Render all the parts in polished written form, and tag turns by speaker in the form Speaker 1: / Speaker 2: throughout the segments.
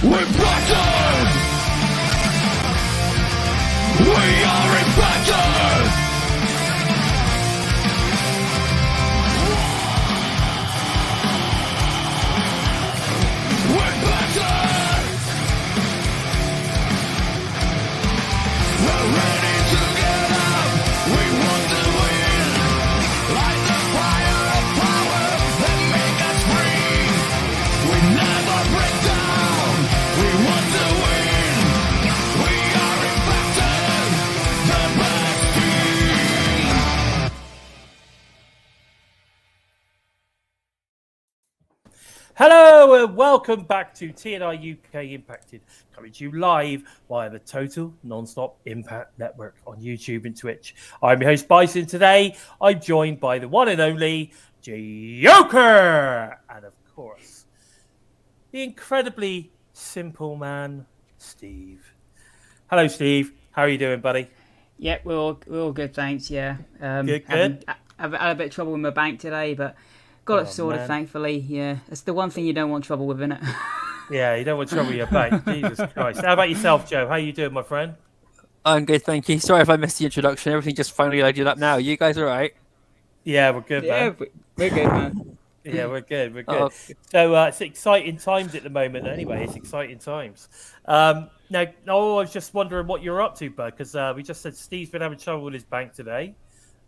Speaker 1: We're Bison! We are impacted! We're Bison! We're ready to get up! We want to win! Light the fire of power that make us free! We never break down! We want to win! We are impacted! The best team!
Speaker 2: Hello and welcome back to TNI-UK Impacted, coming to you live via the Total Nonstop Impact Network on YouTube and Twitch. I'm your host Bison. Today I'm joined by the one and only Joker, and of course the incredibly simple man, Steve. Hello, Steve. How are you doing, buddy?
Speaker 3: Yeah, we're all good, thanks. Yeah,
Speaker 2: Good.
Speaker 3: I've had a bit of trouble with my bank today, but got it sorted,
Speaker 2: man.
Speaker 3: thankfully. Yeah, it's the one thing you don't want trouble with, innit?
Speaker 2: Yeah, you don't want trouble with your bank. Jesus Christ. How about yourself, Joe? How you doing, my friend?
Speaker 4: I'm good, thank you. Sorry if I missed the introduction. Everything just finally loaded up now. You guys all right?
Speaker 2: Yeah, we're good,
Speaker 3: Yeah,
Speaker 2: man.
Speaker 3: we're good, man.
Speaker 2: Yeah, we're good. We're good.
Speaker 4: Oh.
Speaker 2: So it's exciting times at the moment. Anyway, it's exciting times. Now, I was just wondering what you're up to, bud, because we just said Steve's been having trouble with his bank today.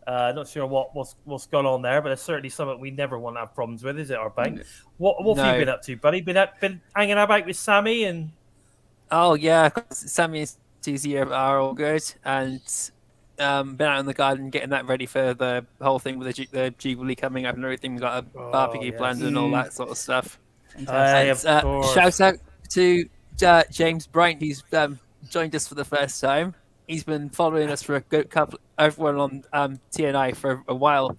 Speaker 2: Not sure what's gone on there, but it's certainly something we never want to have problems with, is it? Our bank. What have you been up to, buddy? Been hanging about with Sammy and.
Speaker 4: Oh yeah, 'cause Sammy and Susie are all good, and been out in the garden getting that ready for the whole thing with the Jubilee coming up and everything. We've got a barbecue
Speaker 2: yes.
Speaker 4: planned and all that sort of stuff.
Speaker 2: Aye,
Speaker 4: And,
Speaker 2: of course.
Speaker 4: shout out to James Bryant, who's joined us for the first time. He's been following us for a good couple, everyone on TNI for a while,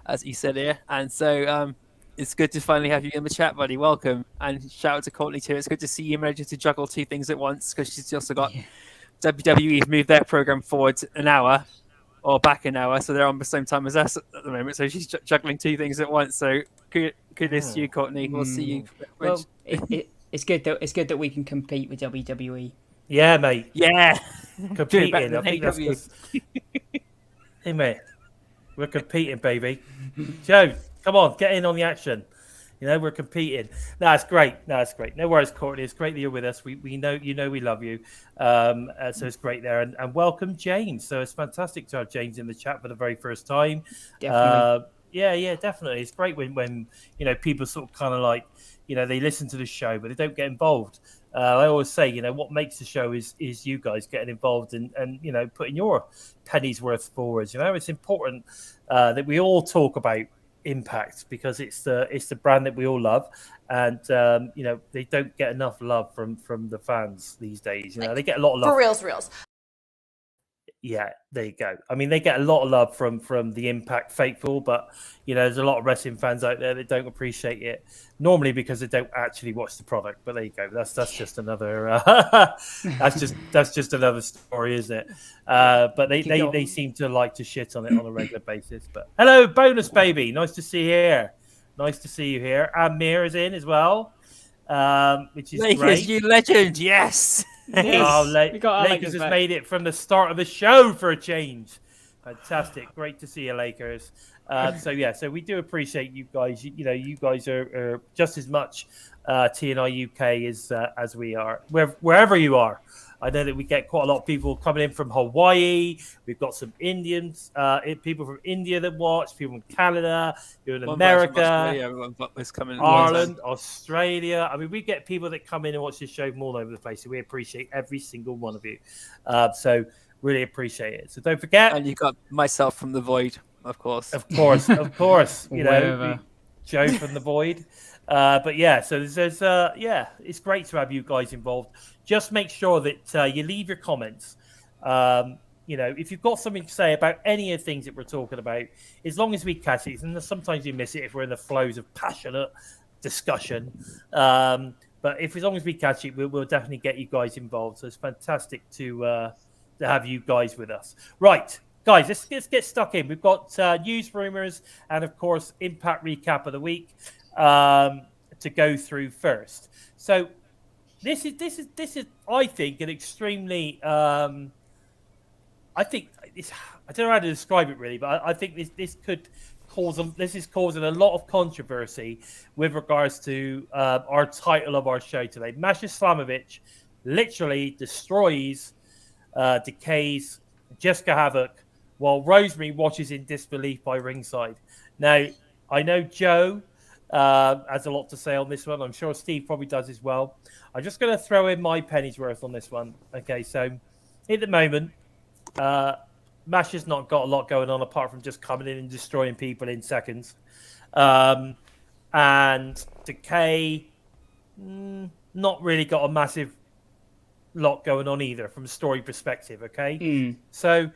Speaker 4: as he said here, and so it's good to finally have you in the chat, buddy. Welcome, and shout out to Courtney too. It's good to see you managing to juggle two things at once, because she's also got WWE's moved their program forward an hour or back an hour, so they're on the same time as us at the moment. So she's juggling two things at once. So kudos to you, Courtney. We'll see you.
Speaker 3: Well, it's good that we can compete with WWE.
Speaker 2: Yeah, mate.
Speaker 4: Yeah.
Speaker 2: Competing.
Speaker 4: better
Speaker 2: I
Speaker 4: than
Speaker 2: think that's
Speaker 4: AEW.
Speaker 2: 'cause- Hey, mate. We're competing, baby. Joe, come on, get in on the action. You know, we're competing. No, it's great. No worries, Courtney. It's great that you're with us. We know we love you. So it's great there. And welcome, James. So it's fantastic to have James in the chat for the very first time.
Speaker 3: Definitely.
Speaker 2: Yeah, definitely. It's great when people sort of kind of like, they listen to the show, but they don't get involved. I always say, what makes the show is you guys getting involved and putting your pennies worth forward. It's important that we all talk about Impact, because it's the brand that we all love, and they don't get enough love from the fans these days. They get a lot of love
Speaker 5: For reals.
Speaker 2: Yeah, there you go. I mean, they get a lot of love from the Impact faithful, but there's a lot of wrestling fans out there that don't appreciate it. Normally because they don't actually watch the product. But there you go. That's just another that's just another story, isn't it? But they seem to like to shit on it on a regular basis. But hello, bonus baby. Nice to see you here. Nice to see you here. And Mir is in as well, which is
Speaker 4: Lakers,
Speaker 2: great.
Speaker 4: you legend, yes.
Speaker 2: Oh,
Speaker 3: We got our
Speaker 2: Lakers
Speaker 3: Lakers
Speaker 2: has
Speaker 3: back.
Speaker 2: made it from the start of the show for a change. Fantastic. Great to see you, Lakers. So we do appreciate you guys. You guys are just as much TNI UK as we are, wherever you are. I know that we get quite a lot of people coming in from Hawaii. We've got some Indians, people from India that watch, people from Canada, people in America, Ireland, Australia. I mean, we get people that come in and watch this show from all over the place. So we appreciate every single one of you. So really appreciate it. So don't forget.
Speaker 4: And you got myself from the void, of course.
Speaker 2: Of course.
Speaker 3: Wherever.
Speaker 2: Joe from the void. But yeah, so there's it's great to have you guys involved. Just make sure that you leave your comments. If you've got something to say about any of the things that we're talking about, as long as we catch it, and sometimes we miss it if we're in the flows of passionate discussion. But as long as we catch it, we'll definitely get you guys involved. So it's fantastic to have you guys with us. Right, guys, let's get stuck in. We've got news, rumors, and of course, Impact recap of the week to go through first. So this is I think an extremely I think it's, I don't know how to describe it really, but I think this could cause this is causing a lot of controversy with regards to our title of our show today. Masha Slamovich literally destroys Decay's Jessica Havoc while Rosemary watches in disbelief by ringside. Now, I know Joe has a lot to say on this one. I'm sure Steve probably does as well. I'm just going to throw in my penny's worth on this one. Okay, so at the moment, Masha's not got a lot going on apart from just coming in and destroying people in seconds. And Decay, not really got a massive lot going on either from a story perspective. Okay, so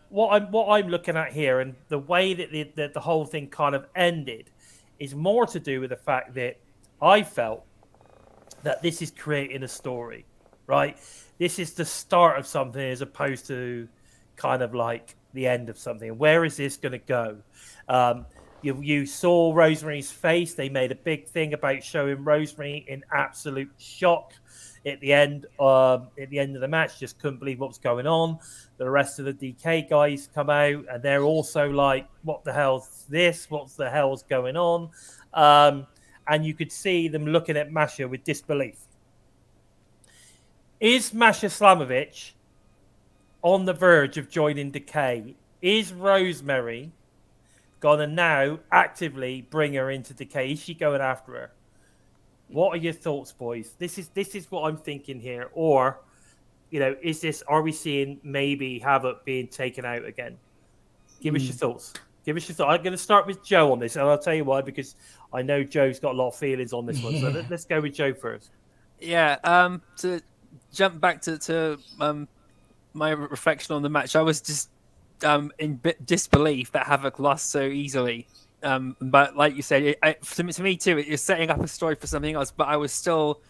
Speaker 2: what I'm looking at here and the way that the whole thing kind of ended is more to do with the fact that I felt that this is creating a story, right? This is the start of something as opposed to kind of like the end of something. Where is this going to go? You saw Rosemary's face. They made a big thing about showing Rosemary in absolute shock at the end of the match. Just couldn't believe what was going on. The rest of the DK guys come out and they're also like, what the hell's this? What the hell's going on? And you could see them looking at Masha with disbelief. Is Masha Slamovich on the verge of joining Decay? Is Rosemary going to now actively bring her into Decay? Is she going after her? What are your thoughts, boys? This is what I'm thinking here. Or, are we seeing maybe Havoc being taken out again? Give us your thoughts. I'm going to start with Joe on this, and I'll tell you why, because I know Joe's got a lot of feelings on this one. So let's go with Joe first.
Speaker 4: Yeah. To jump back to my reflection on the match, I was just in disbelief that Havoc lost so easily. But like you said, to me too, it's setting up a story for something else. But I was still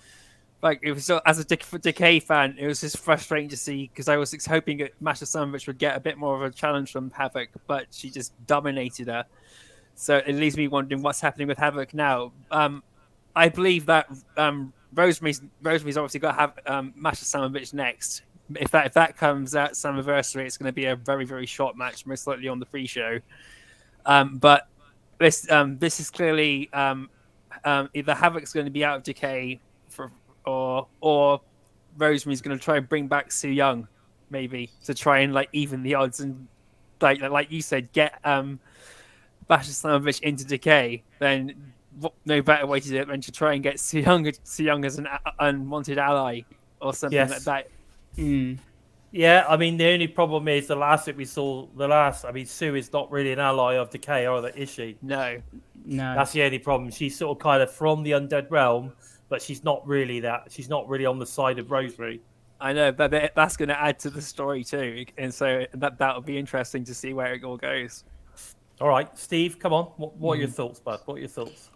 Speaker 4: it was still, as a Decay fan, it was just frustrating to see because I was hoping that Masha Slamovich would get a bit more of a challenge from Havoc, but she just dominated her. So it leaves me wondering what's happening with Havoc now. I believe that Rosemary's obviously got to have Masha Slamovich next. If that comes at Slammiversary, it's going to be a very, very short match, most likely on the pre-show. But this is clearly either Havoc's going to be out of Decay or Rosemary's going to try and bring back Su Yung, maybe to try and even the odds and like you said, get Masha Slamovich into Decay. Then no better way to do it than to try and get Su Yung as an unwanted ally or something like that.
Speaker 2: Yeah, I mean, the only problem is the last that we saw, Sue is not really an ally of Decay, is she?
Speaker 4: No.
Speaker 2: That's the only problem. She's sort of kind of from the undead realm, but she's not really that. She's not really on the side of Rosemary.
Speaker 4: I know, but that's going to add to the story too, and so that'll be interesting to see where it all goes.
Speaker 2: All right, Steve, come on. What are your thoughts, bud? What are your thoughts?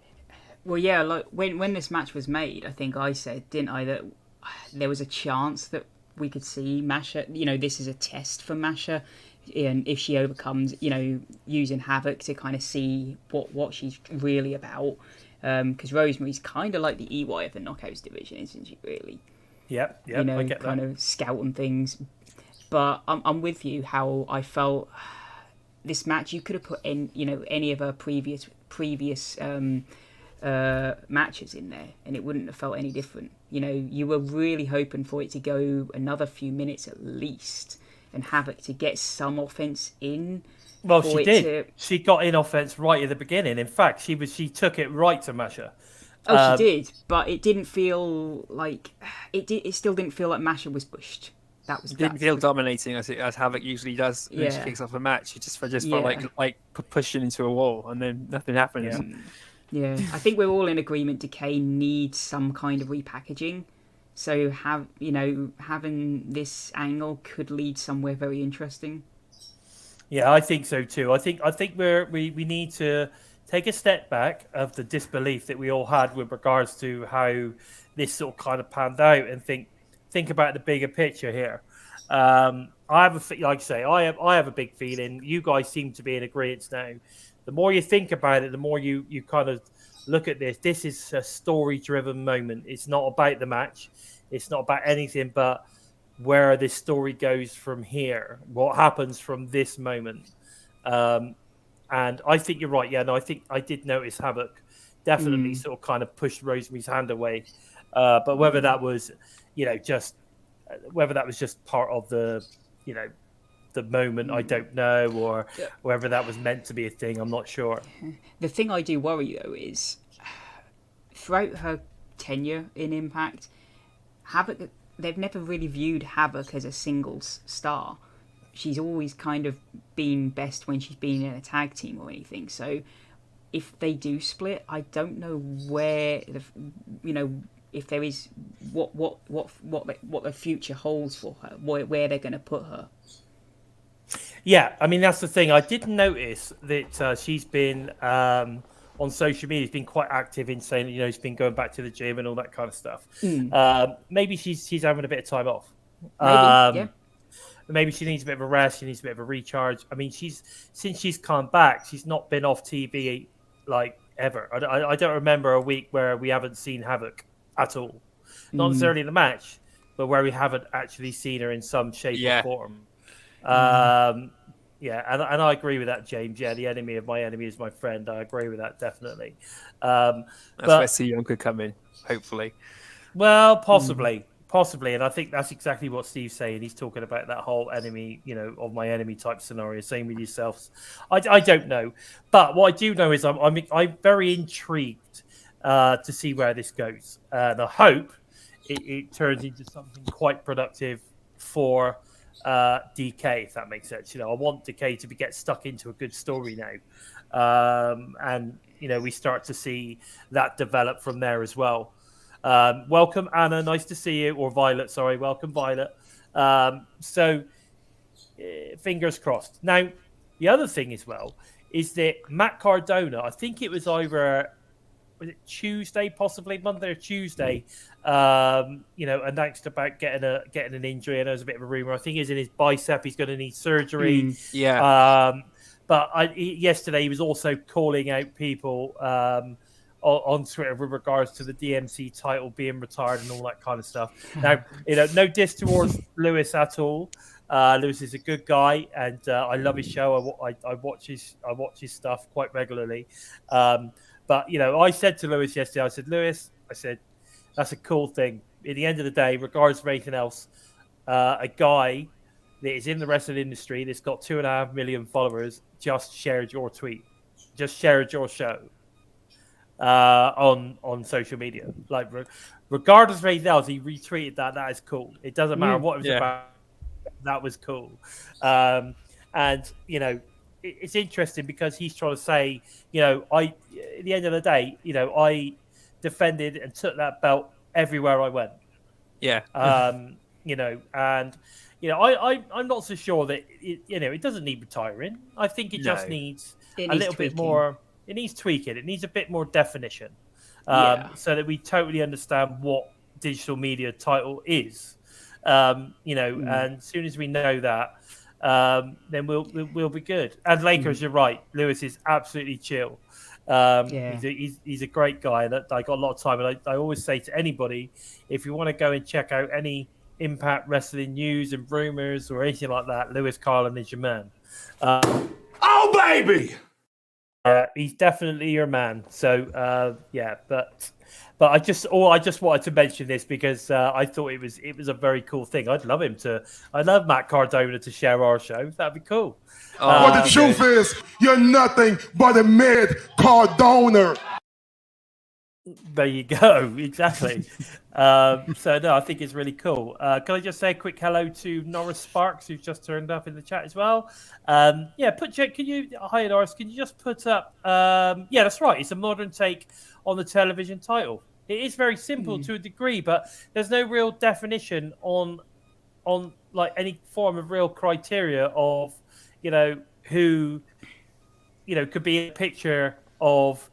Speaker 3: Well, yeah, like when this match was made, I think I said, didn't I, that there was a chance that we could see Masha. This is a test for Masha, and if she overcomes, using Havoc to kind of see what she's really about. Because Rosemary's kind of like the EY of the Knockouts division, isn't she? Really.
Speaker 2: Yeah. I get
Speaker 3: kind
Speaker 2: that.
Speaker 3: of scouting things. But I'm with you. How I felt this match, you could have put any of her previous matches in there, and it wouldn't have felt any different. You were really hoping for it to go another few minutes at least, and Havoc to get some offense in.
Speaker 2: Well, she did. She got in offense right at the beginning. In fact, she took it right to Masha.
Speaker 3: Oh, she did, but it didn't feel like it still didn't feel like Masha was pushed. It
Speaker 4: didn't feel dominating as Havoc usually does when she kicks off a match. It just felt like pushing into a wall, and then nothing happens.
Speaker 3: Yeah, I think we're all in agreement. Decay needs some kind of repackaging, so having this angle could lead somewhere very interesting.
Speaker 2: Yeah, I think so too. I think we need to take a step back of the disbelief that we all had with regards to how this sort of kind of panned out, and think about the bigger picture here. I have a big feeling. You guys seem to be in agreement now. The more you think about it, the more you kind of look at this. This is a story-driven moment. It's not about the match. It's not about anything but where this story goes from here. What happens from this moment. And I think you're right. Yeah, no, I think I did notice Havoc definitely sort of kind of pushed Rosemary's hand away. But whether that was, just part of the, the moment, I don't know, or whether that was meant to be a thing, I'm not sure.
Speaker 3: The thing I do worry though is throughout her tenure in Impact, Havoc, they've never really viewed Havoc as a singles star. She's always kind of been best when she's been in a tag team or anything. So if they do split, I don't know where if there is what the future holds for her, where they're going to put her.
Speaker 2: Yeah, I mean that's the thing. I did notice that she's been on social media. She's been quite active in saying she's been going back to the gym and all that kind of stuff. Maybe she's having a bit of time off.
Speaker 3: Maybe, yeah.
Speaker 2: Maybe she needs a bit of a rest. She needs a bit of a recharge. I mean, since she's come back, she's not been off TV like ever. I don't remember a week where we haven't seen Havoc at all. Not necessarily in the match, but where we haven't actually seen her in some shape or form. Yeah, and I agree with that, James. Yeah, the enemy of my enemy is my friend. I agree with that definitely.
Speaker 4: That's where Young could come in, hopefully.
Speaker 2: Well, possibly, and I think that's exactly what Steve's saying. He's talking about that whole enemy, of my enemy type scenario. Same with yourselves. I don't know, but what I do know is I'm very intrigued to see where this goes, and I hope it turns into something quite productive for Decay, if that makes sense. I want Decay to get stuck into a good story now, and we start to see that develop from there as well. Welcome, Anna. Nice to see you. Or Violet, sorry. Welcome, Violet. So, fingers crossed. Now, the other thing as well is that Matt Cardona, I think it was either Tuesday, possibly Monday or Tuesday, announced about getting an injury, and there was a bit of a rumor. I think it's in his bicep. He's going to need surgery. But yesterday he was also calling out people on Twitter with regards to the DMC title being retired and all that kind of stuff. Now, no diss towards Lewis at all. Lewis is a good guy, and I love his show. I watch his stuff quite regularly. But I said to Lewis yesterday, I said, Lewis, that's a cool thing. At the end of the day, regardless of anything else, a guy that is in the wrestling industry that's got 2.5 million followers just shared your tweet, just shared your show on social media. Like, regardless of anything else, he retweeted that. That is cool. It doesn't matter what it was about. That was cool. And it's interesting because he's trying to say, at the end of the day, I defended and took that belt everywhere I went. Yeah. And I'm not so sure that it doesn't need retiring. I think it just needs a little bit more. It needs tweaking. It needs a bit more definition, so that we totally understand what digital media title is. And as soon as we know that, then we'll be good. And Lakers, you're right. Lewis is absolutely chill. He's a great guy, and I got a lot of time. And I always say to anybody, if you want to go and check out any Impact Wrestling news and rumors or anything like that, Lewis Carlin is your man.
Speaker 1: Oh baby,
Speaker 2: he's definitely your man. So but I just wanted to mention this because I thought it was a very cool thing. I'd love Matt Cardona to share our show. That'd be cool.
Speaker 1: But the truth is, you're nothing but a mid Cardona.
Speaker 2: There you go. Exactly. So no, I think it's really cool. Can I just say a quick hello to Norris Sparks, who's just turned up in the chat as well? Hi Norris, can you just put up? That's right. It's a modern take on the television title. It is very simple to a degree, but there's no real definition on like any form of real criteria of who could be a picture of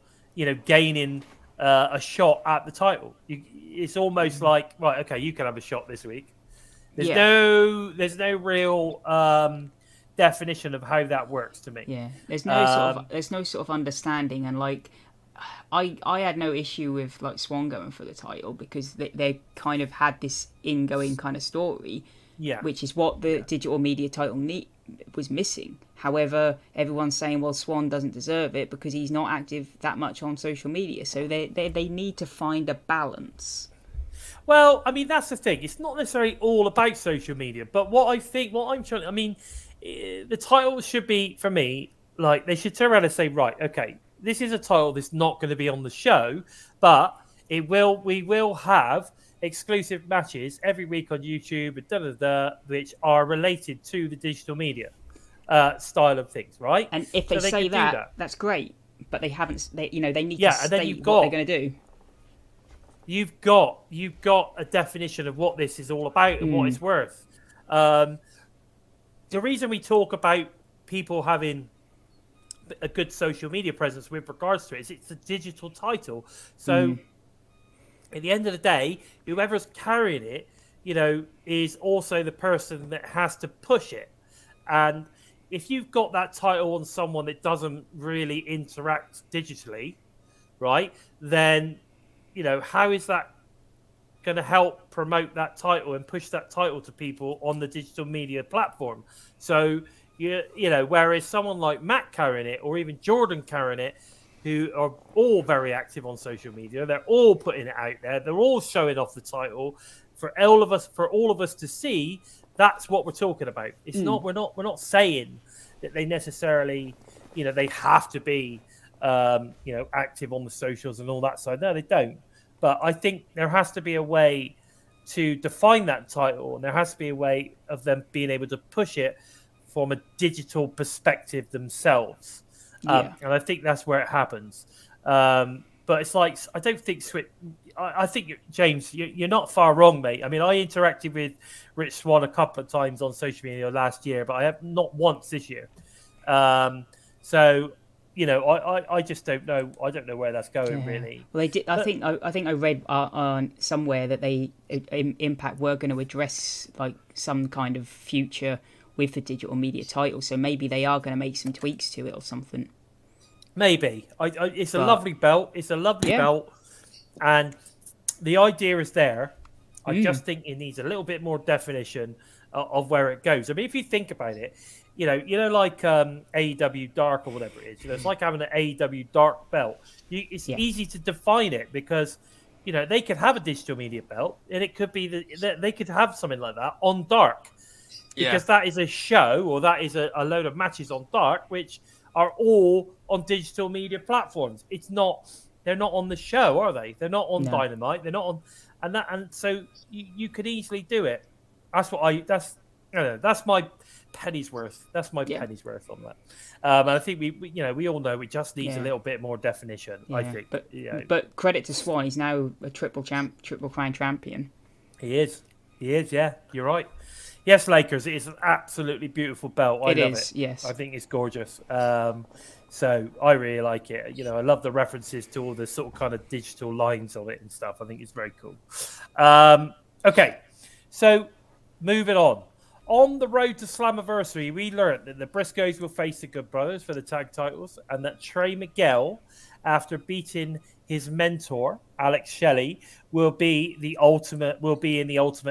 Speaker 2: gaining a shot at the title. It's almost like, right, okay, you can have a shot this week. There's no real definition of how that works to me.
Speaker 3: Yeah, there's no sort of understanding, and like I had no issue with like Swan going for the title because they kind of had this ingoing kind of story, which is what the digital media title was missing. However, everyone's saying, well, Swan doesn't deserve it because he's not active that much on social media. So they need to find a balance.
Speaker 2: Well, I mean, that's the thing. It's not necessarily all about social media, but the title should be, for me, like, they should turn around and say, right, okay, this is a title that's not going to be on the show, but we will have exclusive matches every week on YouTube and which are related to the digital media style of things, right?
Speaker 3: And if they say that, that's great, but they haven't. They need to state what they're going to do.
Speaker 2: You've got a definition of what this is all about and what it's worth. The reason we talk about people having a good social media presence with regards to it is it's a digital title. So at the end of the day, whoever's carrying it, is also the person that has to push it. And if you've got that title on someone that doesn't really interact digitally, right, then how is that going to help promote that title and push that title to people on the digital media platform? So, whereas someone like Matt carrying it, or even Jordynne carrying it, who are all very active on social media, they're all putting it out there, they're all showing off the title for all of us to see. That's what we're talking about. It's not. We're not saying that they necessarily, they have to be, active on the socials and all that side. No, they don't. But I think there has to be a way to define that title, and there has to be a way of them being able to push it from a digital perspective themselves. And I think that's where it happens. But it's like, I don't think I think, James, you're not far wrong, mate. I mean, I interacted with Rich Swann a couple of times on social media last year, but I have not once this year. So, I just don't know. I don't know where that's going, really.
Speaker 3: Well, they did. I think I read on somewhere that Impact were going to address like some kind of future with the digital media title. So maybe they are going to make some tweaks to it or something. Maybe.
Speaker 2: It's a lovely belt. It's a lovely belt, and the idea is there. I just think it needs a little bit more definition of where it goes. I mean, if you think about it, like AEW Dark or whatever it is. It's like having an AEW Dark belt. It's easy to define it because, they could have a digital media belt, and it could be that they could have something like that on Dark, because that is a show, or that is a load of matches on Dark, which are all on digital media platforms. They're not on the show, are they? They're not on Dynamite. They're not on, and so you could easily do it. That's my penny's worth. That's my penny's worth on that. And I think we all know it just needs a little bit more definition. I think,
Speaker 3: but credit to Swan, he's now a triple crown champion.
Speaker 2: He is. Yeah, you're right. Yes, Lakers. It is an absolutely beautiful belt. I love it.
Speaker 3: Yes,
Speaker 2: I think it's gorgeous. So I really like it. I love the references to all the sort of kind of digital lines of it and stuff. I think it's very cool. Okay, so moving on. On the road to Slammiversary, we learned that the Briscoes will face the Good Brothers for the tag titles, and that Trey Miguel, after beating his mentor Alex Shelley, will be in the Ultimate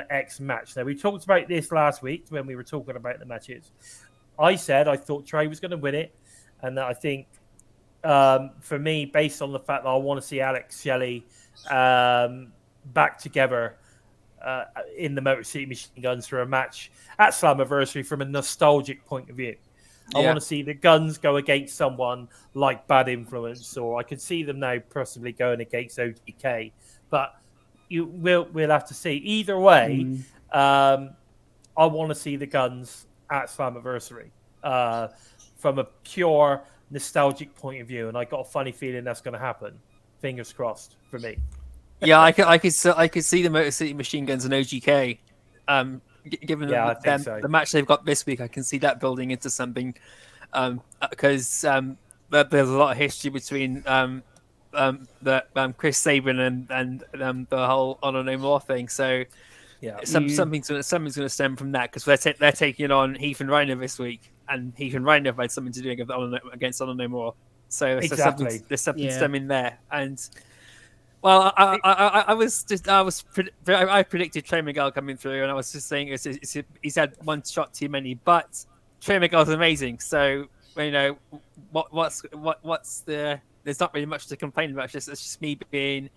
Speaker 2: X match. Now, we talked about this last week when we were talking about the matches. I said I thought Trey was going to win it, and that I think, for me, based on the fact that I want to see Alex Shelley back together in the Motor City Machine Guns for a match at Slammiversary from a nostalgic point of view. I want to see the Guns go against someone like Bad Influence, or I could see them now possibly going against OGK. But we'll have to see. Either way, I want to see the Guns at Slammiversary from a pure nostalgic point of view, and I got a funny feeling that's going to happen. Fingers crossed for me.
Speaker 4: Yeah, I could see the Motor City Machine Guns and OGK. Given the match they've got this week, I can see that building into something. Because there's a lot of history between Chris Sabin and the whole Honor No More thing. So something's going to stem from that, because they're taking on Heath and Rhino this week, and Heath and Rhino have had something to do against Honor No More. So
Speaker 2: Exactly.
Speaker 4: there's something
Speaker 3: Yeah.
Speaker 4: stemming there. And well, I predicted Trey Miguel coming through, and I was just saying he's had one shot too many, but Trey Miguel's amazing. So what's the there's not really much to complain about. It's just me being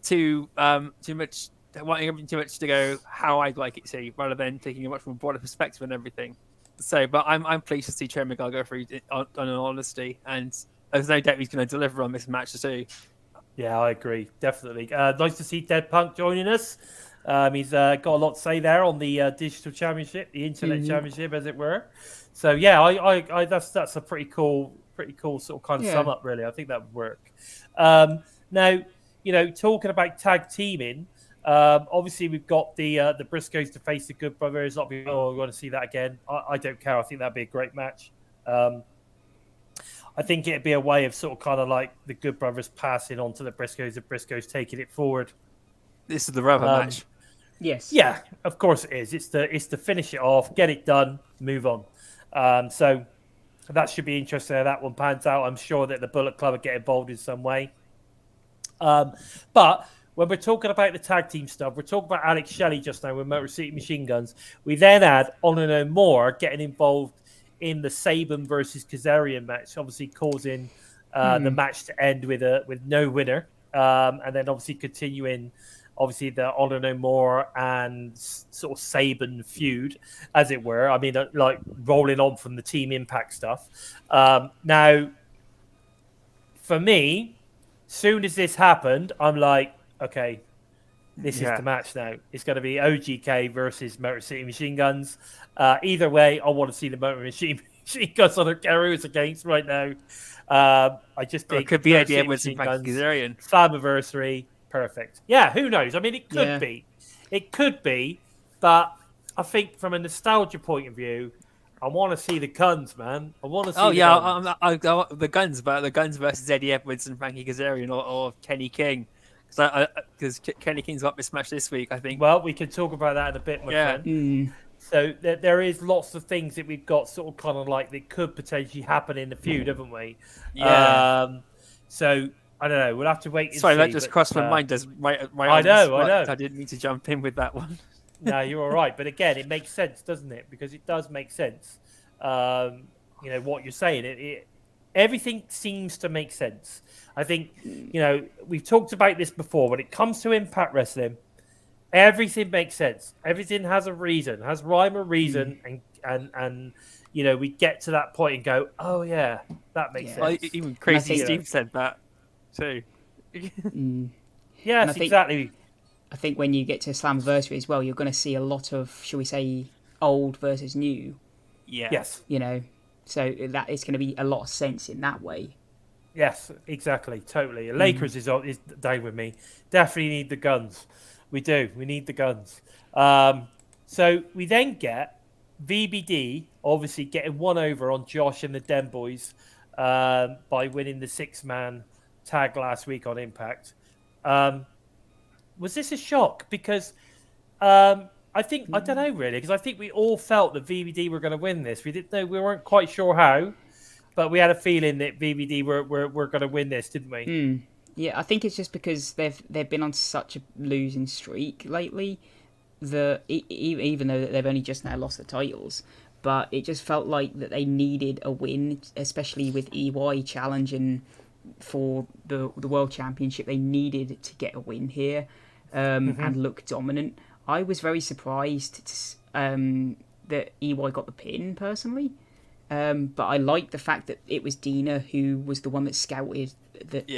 Speaker 4: too much, wanting everything too much to go how I'd like it to, rather than taking a much more broader perspective and everything. So, but I'm pleased to see Trey Miguel go through on honesty, and there's no doubt he's going to deliver on this match too.
Speaker 2: Yeah, I agree. Definitely. Nice to see Dead Punk joining us. He's got a lot to say there on the digital championship, the internet championship, as it were. So yeah, I that's a pretty cool sort of kind of sum up. Really, I think that would work. Now, talking about tag teaming, obviously we've got the Briscoes to face the Good Brothers. Not be, we want to see that again. I don't care. I think that'd be a great match. I think it'd be a way of sort of kind of like the Good Brothers passing on to the Briscoes taking it forward.
Speaker 4: This is the rubber match.
Speaker 3: Yes.
Speaker 2: Yeah, of course it is. It's to finish it off, get it done, move on. So that should be interesting how that one pans out. I'm sure that the Bullet Club will get involved in some way. But when we're talking about the tag team stuff, we're talking about Alex Shelley just now with Motor City Machine Guns. We then had Honor No More getting involved in the Saban versus Kazarian match, obviously causing the match to end with no winner, and then obviously continuing the Honor No More and sort of Saban feud, as it were. I mean, like rolling on from the Team Impact stuff. Now, for me, soon as this happened, I'm like, okay, this is the match now. It's going to be OGK versus Motor City Machine Guns. Either way, I want to see the Motor Machine Guns on who's against right now. I just think
Speaker 4: it could be Eddie Edwards and Frankie Kazarian.
Speaker 2: Slammiversary, perfect. Yeah, who knows? I mean, it could be. It could be, but I think from a nostalgia point of view, I want to see the Guns, man. I want to see
Speaker 4: the Guns, but the Guns versus Eddie Edwards and Frankie Kazarian or Kenny King. Because Kenny King's got this match this week, I think.
Speaker 2: Well, we can talk about that in a bit, my friend. So there is lots of things that we've got sort of kind of like that could potentially happen in the feud, haven't we?
Speaker 4: Yeah.
Speaker 2: So I don't know. We'll have to wait.
Speaker 4: Sorry, that just crossed my mind.
Speaker 2: I know.
Speaker 4: I didn't mean to jump in with that one.
Speaker 2: No, you're all right. But again, it makes sense, doesn't it? Because it does make sense. What you're saying. Everything seems to make sense. I think, we've talked about this before. When it comes to Impact Wrestling, everything makes sense. Everything has a reason, has rhyme or reason, and we get to that point and go, oh yeah, that makes sense.
Speaker 4: Even Crazy Steve said that too.
Speaker 2: Yes, exactly.
Speaker 3: I think when you get to Slammiversary as well, you're going to see a lot of, shall we say, old versus new.
Speaker 4: Yeah.
Speaker 2: Yes.
Speaker 3: So that it's going to be a lot of sense in that way.
Speaker 2: Yes, exactly, totally. Lakers is down with me. Definitely need the Guns. We do. We need the Guns. So we then get VBD obviously getting one over on Josh and the Den Boys by winning the 6-man tag last week on Impact. Was this a shock? Because I don't know really, because I think we all felt that VBD were going to win this. We didn't know, we weren't quite sure how, but we had a feeling that VBD were going to win this, didn't we?
Speaker 3: Yeah, I think it's just because they've been on such a losing streak lately that even though they've only just now lost the titles, but it just felt like that they needed a win, especially with EY challenging for the World Championship. They needed to get a win here and look dominant. I was very surprised that EY got the pin, personally. But I like the fact that it was Dina who was the one that scouted, that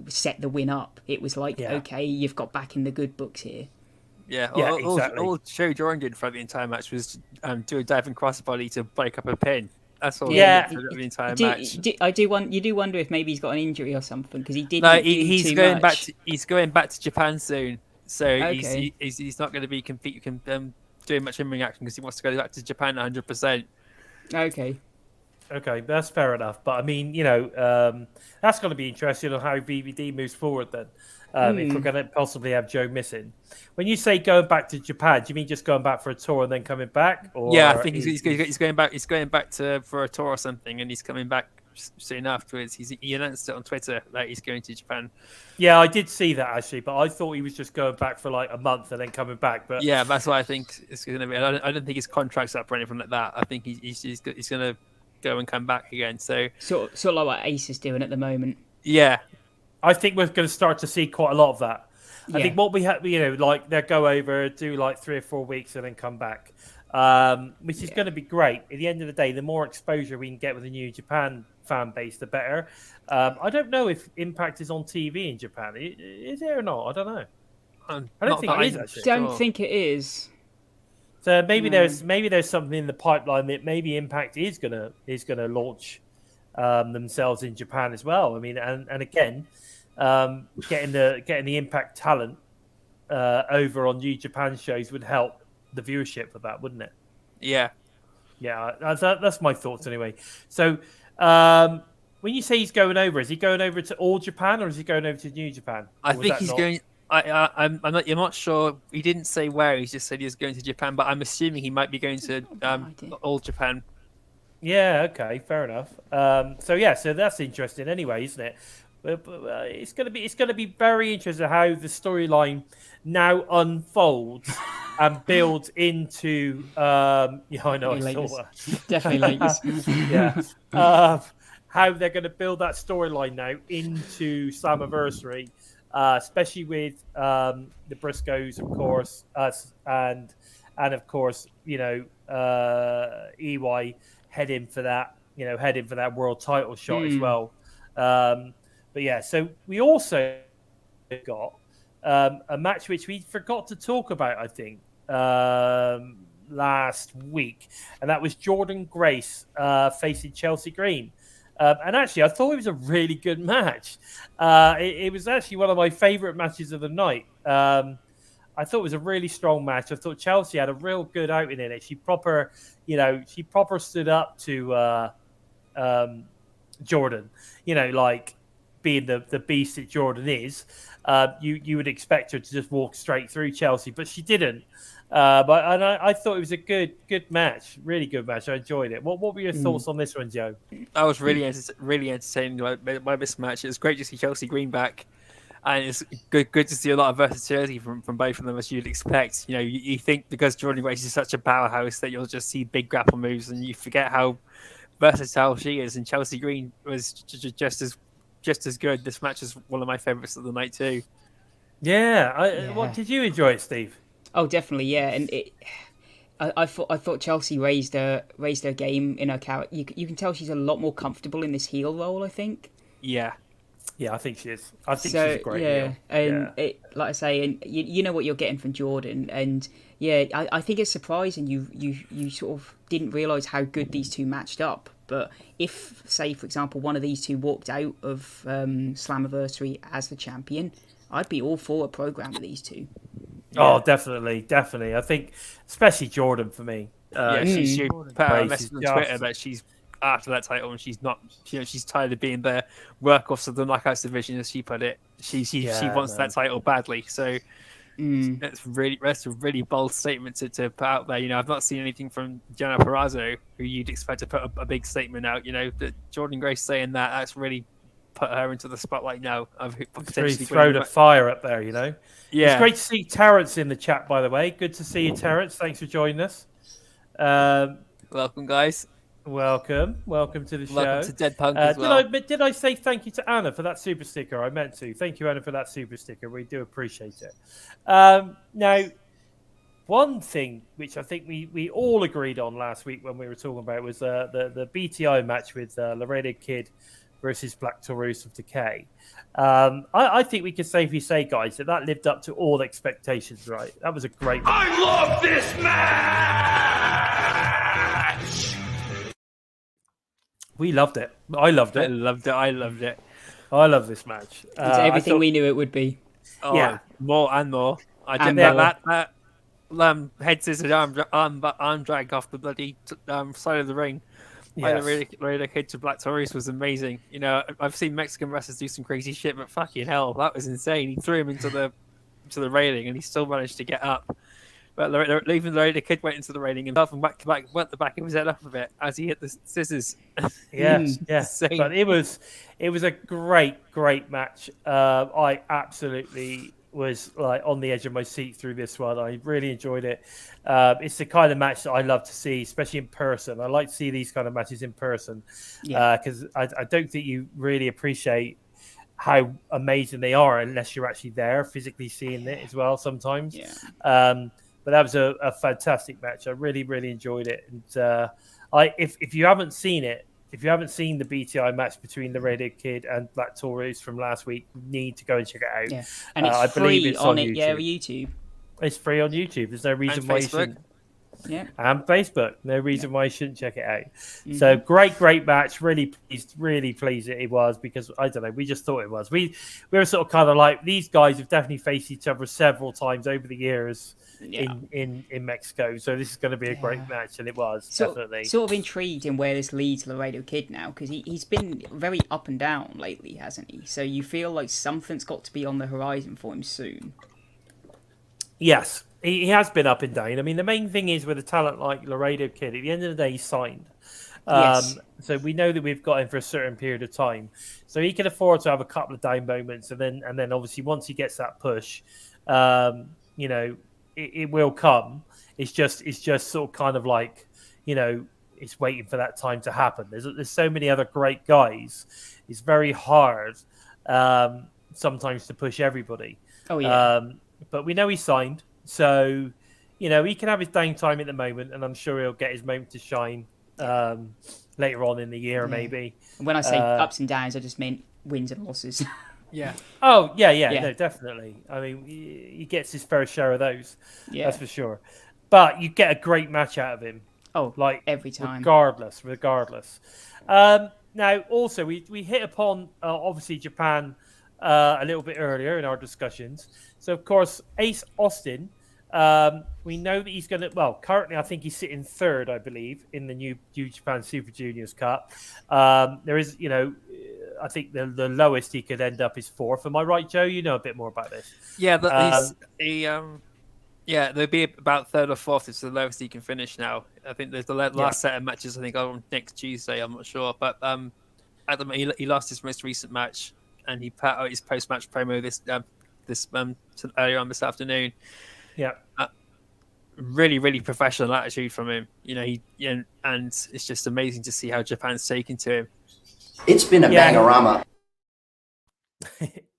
Speaker 3: set the win up. It was like, okay, you've got back in the good books here.
Speaker 2: Exactly.
Speaker 4: All Joe Jordynne did for the entire match was do a diving crossbody to break up a pin. That's all.
Speaker 2: Yeah,
Speaker 4: he did for the entire match.
Speaker 3: You do wonder if maybe he's got an injury or something, because he didn't.
Speaker 4: No,
Speaker 3: he's going
Speaker 4: back. He's going back to Japan soon, so
Speaker 3: okay.
Speaker 4: he's not going to be doing much in-ring action because he wants to go back to Japan 100%.
Speaker 2: Okay, that's fair enough. But I mean, that's going to be interesting on how VVD moves forward then. If we're going to possibly have Joe missing. When you say going back to Japan, do you mean just going back for a tour and then coming back? Or
Speaker 4: yeah, I think he's going back. He's going back for a tour or something, and he's coming back soon afterwards. He announced it on Twitter that he's going to Japan.
Speaker 2: Yeah, I did see that actually, but I thought he was just going back for like a month and then coming back. But
Speaker 4: Yeah, that's what I think it's going to be. I don't think his contract's up or anything like that. I think he's going to go and come back again. So
Speaker 3: Sort of like what Ace is doing at the moment.
Speaker 4: yeah,
Speaker 2: I think we're going to start to see quite a lot of that. I
Speaker 3: Yeah.
Speaker 2: think what we have, like they'll go over, do like 3 or 4 weeks, and then come back, which is going to be great. At the end of the day, the more exposure we can get with the New Japan fan base, the better. I don't know if Impact is on TV in Japan. Is it or not? I don't know. I don't think it is actually.
Speaker 3: Don't think it is.
Speaker 2: So maybe there's something in the pipeline that maybe Impact is gonna launch themselves in Japan as well. I mean, and again, getting the Impact talent over on New Japan shows would help the viewership of that, wouldn't it?
Speaker 4: yeah.
Speaker 2: That's my thoughts anyway. So when you say he's going over, is he going over to all Japan or is he going over to New Japan?
Speaker 4: I think he's going. I'm not sure. He didn't say where. He just said he was going to Japan, but I'm assuming he might be going to all Japan.
Speaker 2: Yeah. Okay. Fair enough. So that's interesting anyway, isn't it? But it's going to be very interesting how the storyline now unfolds and builds into. I know. I saw that.
Speaker 3: Definitely Lakers.
Speaker 2: Yeah. How they're going to build that storyline now into Slammiversary, especially with the Briscoes, of course, and of course, EY heading for that world title shot as well. But yeah, so we also got a match which we forgot to talk about, I think, last week, and that was Jordynne Grace facing Chelsea Green. And actually, I thought it was a really good match. It was actually one of my favourite matches of the night. I thought it was a really strong match. I thought Chelsea had a real good outing in it. She proper stood up to Jordynne. Like being the beast that Jordynne is. You would expect her to just walk straight through Chelsea, but she didn't. But I thought it was a good match, really good match. I enjoyed it. What were your thoughts on this one, Joe?
Speaker 4: I was really entertained by this match. It was great to see Chelsea Green back, and it's good to see a lot of versatility from both of them, as you'd expect. You think because Jordynne Grace is such a powerhouse that you'll just see big grapple moves, and you forget how versatile she is. And Chelsea Green was just as good. This match is one of my favourites of the night too.
Speaker 2: Yeah. What did you enjoy it, Steve?
Speaker 3: Oh, definitely, yeah. And I thought Chelsea raised her game in her character. You can tell she's a lot more comfortable in this heel role, I think.
Speaker 4: Yeah,
Speaker 2: I think she is. I think she's a great heel.
Speaker 3: And like I say, and you know what you're getting from Jordynne, and I think it's surprising you sort of didn't realise how good these two matched up. But if, say, for example, one of these two walked out of Slammiversary as the champion, I'd be all for a program with these two.
Speaker 2: Oh, definitely. I think, especially Jordynne for me.
Speaker 4: She put out a message on
Speaker 2: Grace is
Speaker 4: Twitter
Speaker 2: just-
Speaker 4: that she's after that title and she's not. She's tired of being the workhorse of the Knockouts division, as she put it. She wants that title badly. So that's a really bold statement to put out there. I've not seen anything from Gianna Perazzo, who you'd expect to put a big statement out. That Jordynne Grace saying that's really put her into the spotlight now of potentially
Speaker 2: thrown a fire up there.
Speaker 4: Yeah,
Speaker 2: it's great to see Terrence in the chat, by the way. Good to see you, Terrence. Thanks for joining us.
Speaker 4: Welcome, guys.
Speaker 2: Welcome to the show.
Speaker 4: Welcome to Dead Punk as well.
Speaker 2: Did I say thank you to Anna for that super sticker? I meant to. Thank you, Anna, for that super sticker. We do appreciate it. Now, one thing which I think we all agreed on last week when we were talking about was the BTI match with Laredo Kid versus Black Taurus of Decay. I think we can safely say, guys, that lived up to all expectations, right? That was a great match.
Speaker 1: I love this match!
Speaker 2: We loved it. I loved
Speaker 4: I
Speaker 2: it.
Speaker 4: loved it.
Speaker 2: I love this match.
Speaker 3: It's everything we knew it would be.
Speaker 4: Oh,
Speaker 2: Yeah.
Speaker 4: more and more. I
Speaker 3: And
Speaker 4: did
Speaker 3: more.
Speaker 4: that head scissors arm drag off the bloody side of the ring. By the Laredo Kid to Black Taurus was amazing. I've seen Mexican wrestlers do some crazy shit, but fucking hell, that was insane. He threw him into the railing, and he still managed to get up. But even though the kid went into the railing and from back to back, went the back of his head up a bit as he hit the scissors.
Speaker 2: Yeah, yeah.
Speaker 4: Insane.
Speaker 2: But it was a great match. I absolutely was like on the edge of my seat through this one. I really enjoyed it. It's the kind of match that I love to see, especially in person. I like to see these kind of matches in person because I don't think you really appreciate how amazing they are unless you're actually there physically seeing it as well sometimes. But that was a fantastic match. I really enjoyed it. And if you haven't seen it, if you haven't seen the BTI match between the Laredo Kid and Black Taurus from last week, you need to go and check it out.
Speaker 3: Yeah, and it's
Speaker 2: I believe
Speaker 3: free
Speaker 2: it's on
Speaker 3: YouTube.
Speaker 2: It's free on YouTube. There's no reason why you shouldn't.
Speaker 3: Yeah,
Speaker 2: And Facebook. No reason why you shouldn't check it out. So great match. Really pleased it was because I don't know. We just thought it was. We were sort of kind of like these guys have definitely faced each other several times over the years in Mexico. So this is going to be a great match, and it was definitely.
Speaker 3: Sort of intrigued in where this leads Laredo Kid now because he's been very up and down lately, hasn't he? So you feel like something's got to be on the horizon for him soon.
Speaker 2: Yes. He has been up and down. I mean, the main thing is with a talent like Laredo Kid, at the end of the day, he's signed. So we know that we've got him for a certain period of time. So he can afford to have a couple of down moments. And then obviously once he gets that push, it will come. It's just sort of kind of like, it's waiting for that time to happen. There's so many other great guys. It's very hard sometimes to push everybody.
Speaker 3: Oh, yeah.
Speaker 2: But we know he's signed. So, he can have his downtime at the moment, and I'm sure he'll get his moment to shine later on in the year, maybe.
Speaker 3: And when I say ups and downs, I just mean wins and losses.
Speaker 4: Yeah.
Speaker 2: Oh, yeah. No, definitely. I mean, he gets his fair share of those. Yeah. That's for sure. But you get a great match out of him.
Speaker 3: Oh,
Speaker 2: like
Speaker 3: every time.
Speaker 2: Regardless. Now, also, we hit upon, obviously, Japan a little bit earlier in our discussions. So, of course, Ace Austin, we know that he's going to... Well, currently, I think he's sitting third, I believe, in the New Japan Super Juniors Cup. There is, I think the lowest he could end up is fourth. Am I right, Joe? You know a bit more about this.
Speaker 4: Yeah, they'll be about third or fourth. It's the lowest he can finish now. I think there's the last set of matches, I think, on next Tuesday. I'm not sure. But at the moment, he lost his most recent match, and he put out his post-match promo earlier on this afternoon.
Speaker 2: Yeah.
Speaker 4: Really professional attitude from him. And it's just amazing to see how Japan's taken to him.
Speaker 5: It's been a bangorama.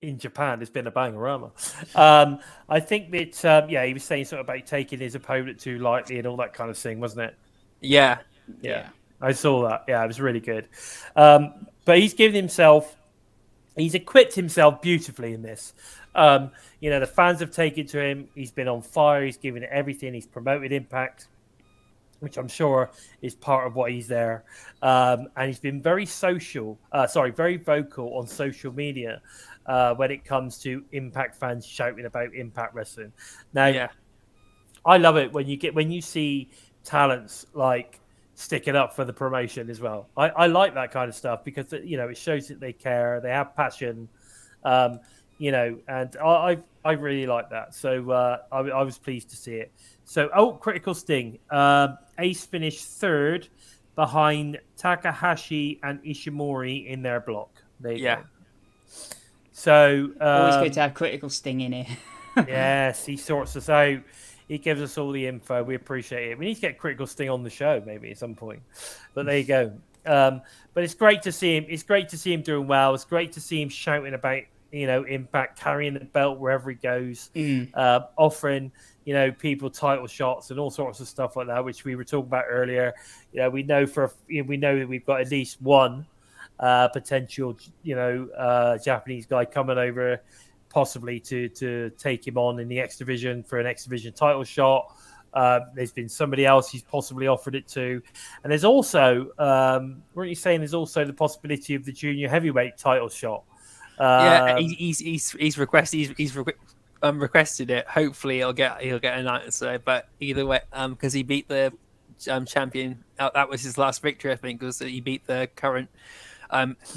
Speaker 2: In Japan, it's been a bangorama. I think that, he was saying something about taking his opponent too lightly and all that kind of thing, wasn't it?
Speaker 4: Yeah.
Speaker 2: I saw that. Yeah, it was really good. But he's equipped himself beautifully in this. The fans have taken to him. He's been on fire. He's given it everything. He's promoted Impact, which I'm sure is part of what he's there. And he's been very vocal on social media when it comes to Impact fans shouting about Impact Wrestling. Now, I love it when you see talents like sticking up for the promotion as well. I like that kind of stuff because it shows that they care, they have passion, and I really like that. So I was pleased to see it. So Critical Sting, Ace finished third behind Takahashi and Ishimori in their block. There you go. So
Speaker 3: always good to have Critical Sting in here.
Speaker 2: Yes, he sorts us out. He gives us all the info. We appreciate it. We need to get Critical Sting on the show maybe at some point. But there you go. But it's great to see him. It's great to see him doing well. It's great to see him shouting about, Impact, carrying the belt wherever he goes, offering, people title shots and all sorts of stuff like that, which we were talking about earlier. We know that we've got at least one potential, Japanese guy coming over, possibly to take him on in the X Division for an X Division title shot. There's been somebody else he's possibly offered it to, and there's also, weren't you saying there's also the possibility of the junior heavyweight title shot?
Speaker 4: He's requested it. Hopefully he'll get an answer. But either way, because he beat the champion, that was his last victory, I think, was that he beat the current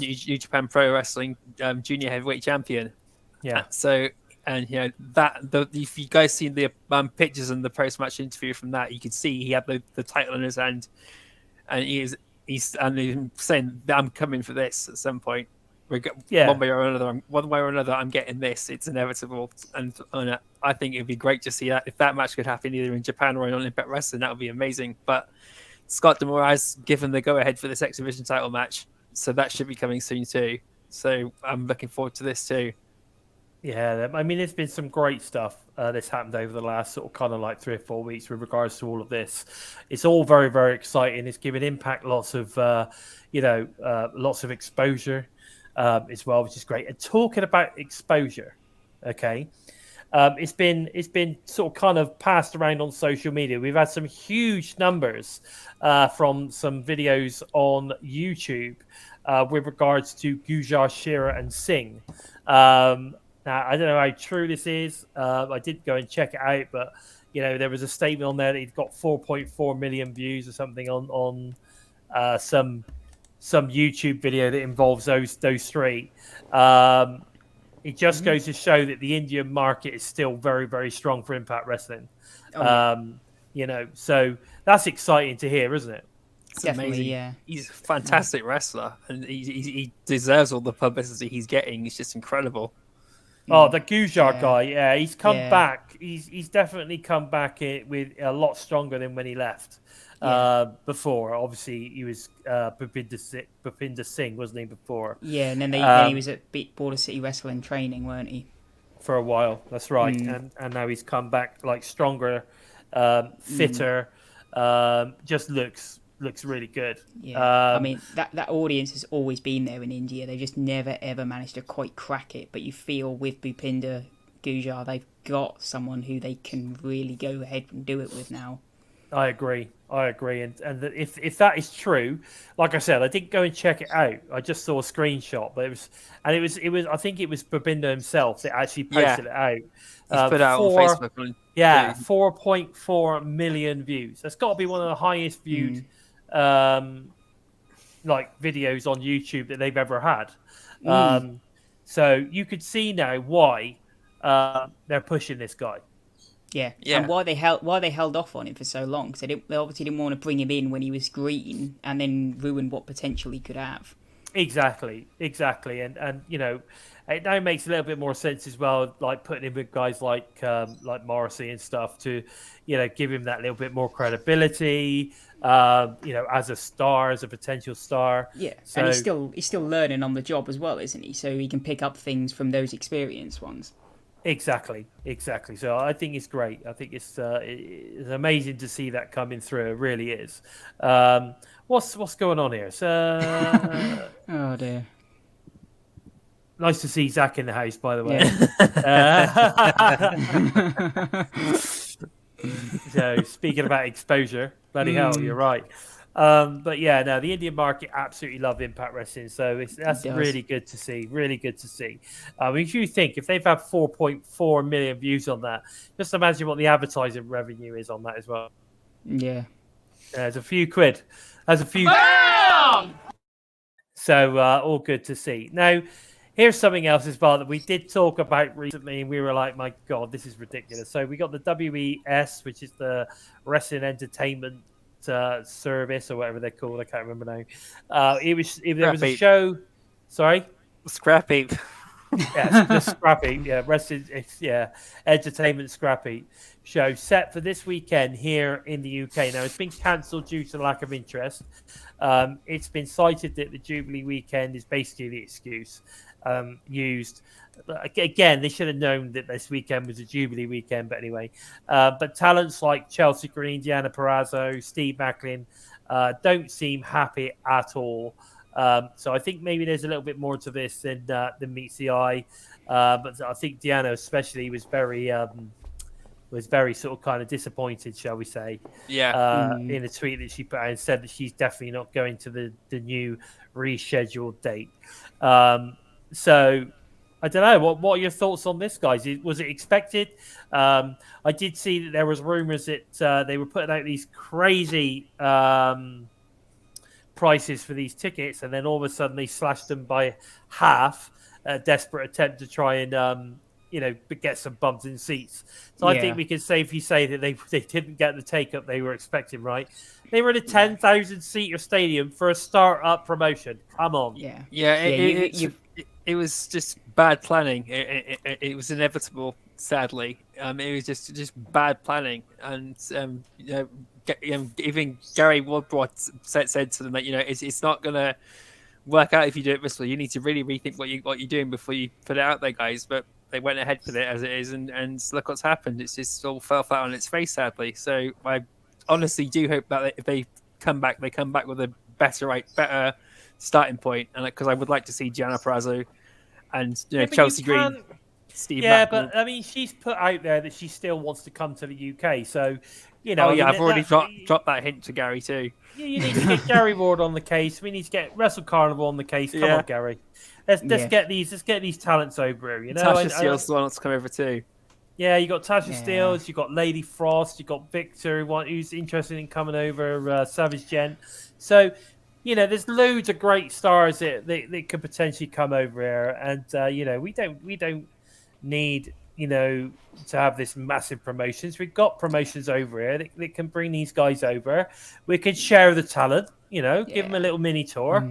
Speaker 4: New Japan Pro Wrestling junior heavyweight champion.
Speaker 2: Yeah.
Speaker 4: So And if you guys seen the pictures and the post-match interview from that, you could see he had the title in his hand, and he's saying that I'm coming for this at some point. One way or another, I'm getting this. It's inevitable, and I think it'd be great to see that if that match could happen either in Japan or on Impact Wrestling. That would be amazing. But Scott D'Amore has given the go-ahead for this X Division title match, so that should be coming soon too. So I'm looking forward to this too.
Speaker 2: Yeah, I mean, there's been some great stuff that's happened over the last sort of kind of like 3 or 4 weeks with regards to all of this. It's all very, very exciting. It's given Impact lots of, lots of exposure as well, which is great. And talking about exposure, okay, it's been sort of kind of passed around on social media. We've had some huge numbers from some videos on YouTube with regards to Gujar, Shira, and Singh. Now, I don't know how true this is. I did go and check it out, but there was a statement on there that he'd got 4.4 million views or something on some YouTube video that involves those three. It just goes to show that the Indian market is still very, very strong for Impact Wrestling. So that's exciting to hear, isn't it?
Speaker 4: It's
Speaker 3: Definitely,
Speaker 4: amazing.
Speaker 3: yeah.
Speaker 4: He's a fantastic wrestler, and he deserves all the publicity he's getting. He's just incredible.
Speaker 2: Oh, the Gujar guy, yeah, he's come back. He's definitely come back with a lot stronger than when he left. Before, obviously, he was Bhupinder Singh, wasn't he? Before,
Speaker 3: yeah, and then he was at Border City Wrestling training, weren't he?
Speaker 2: For a while, that's right, and now he's come back like stronger, fitter. Just looks really good.
Speaker 3: Yeah, I mean that audience has always been there in India. They just never ever managed to quite crack it. But you feel with Bhupinder Gujar, they've got someone who they can really go ahead and do it with now.
Speaker 2: I agree, and if that is true, like I said, I didn't go and check it out. I just saw a screenshot, but it was. I think it was Bhupinder himself that actually posted it out.
Speaker 4: He's put out on Facebook.
Speaker 2: 4.4 million views. That's got to be one of the highest viewed like videos on YouTube that they've ever had. So you could see now why they're pushing this guy.
Speaker 3: Yeah, and why they held off on him for so long, because they obviously didn't want to bring him in when he was green and then ruin what potential he could have.
Speaker 2: Exactly, and it now makes a little bit more sense as well, like putting him with guys like Morrissey and stuff to, give him that little bit more credibility, as a star, as a potential star.
Speaker 3: Yeah,
Speaker 2: so,
Speaker 3: and he's still learning on the job as well, isn't he? So he can pick up things from those experienced ones.
Speaker 2: Exactly. So I think it's great. I think it's amazing to see that coming through. It really is. What's going on here? So,
Speaker 3: oh dear.
Speaker 2: Nice to see Zach in the house, by the way. So speaking about exposure, bloody hell, you're right. But yeah, no, the Indian market absolutely love Impact Wrestling, so that's really good to see. Really good to see. If you think if they've had 4.4 million views on that, just imagine what the advertising revenue is on that as well.
Speaker 3: Yeah,
Speaker 2: there's a few quid. There's a few.
Speaker 3: Bam!
Speaker 2: So all good to see. Now, here's something else as well that we did talk about recently, and we were like, "My God, this is ridiculous." So we got the WES, which is the Wrestling Entertainment Service or whatever they're called. I can't remember now. There was a show. Sorry,
Speaker 4: Scrap Heap.
Speaker 2: Yeah, the Scrap Heap. Yeah, Wrestling. Entertainment Scrap Heap show set for this weekend here in the UK. Now it's been cancelled due to lack of interest. It's been cited that the Jubilee weekend is basically the excuse used. Again, they should have known that this weekend was a Jubilee weekend, but anyway. But talents like Chelsea Green, Deanna Purrazzo, Steve Macklin don't seem happy at all. So I think maybe there's a little bit more to this than meets the eye. But I think Deanna especially was very sort of kind of disappointed, shall we say.
Speaker 4: Yeah.
Speaker 2: In a tweet that she put out and said that she's definitely not going to the new rescheduled date. So I don't know. What are your thoughts on this, guys? Was it expected? I did see that there was rumors that they were putting out these crazy prices for these tickets, and then all of a sudden they slashed them by half. A desperate attempt to try and get some bumps in seats. So I
Speaker 3: Yeah.
Speaker 2: think we can safely say that they didn't get the take-up they were expecting, right? They were in a 10,000-seater stadium for a start-up promotion. Come on.
Speaker 3: Yeah.
Speaker 4: Yeah,
Speaker 3: you
Speaker 4: it was just bad planning. It was inevitable, sadly. It was just bad planning, and even Gary Woodward said to them that it's not gonna work out if you do it this way. You need to really rethink what you're doing before you put it out there, guys. But they went ahead with it as it is, and look what's happened. It's just all fell flat on its face, sadly. So I honestly do hope that if they come back with a better starting point, and because I would like to see Gianna Perazzo and Chelsea Green, Steve.
Speaker 2: Yeah,
Speaker 4: Macklin.
Speaker 2: but I mean, she's put out there that she still wants to come to the UK. So,
Speaker 4: I've already dropped that hint to Gary too.
Speaker 2: You need to get Gary Ward on the case. We need to get Wrestle Carnival on the case. Come on, Gary. Let's get these talents over here.
Speaker 4: Tasha Steele's the one wants to come over too.
Speaker 2: Yeah, you got Tasha Steele, you got Lady Frost, you got Victor, who's interested in coming over, Savage Gent. So, there's loads of great stars that could potentially come over here, and we don't need to have this massive promotions. We've got promotions over here that can bring these guys over. We can share the talent, give them a little mini tour.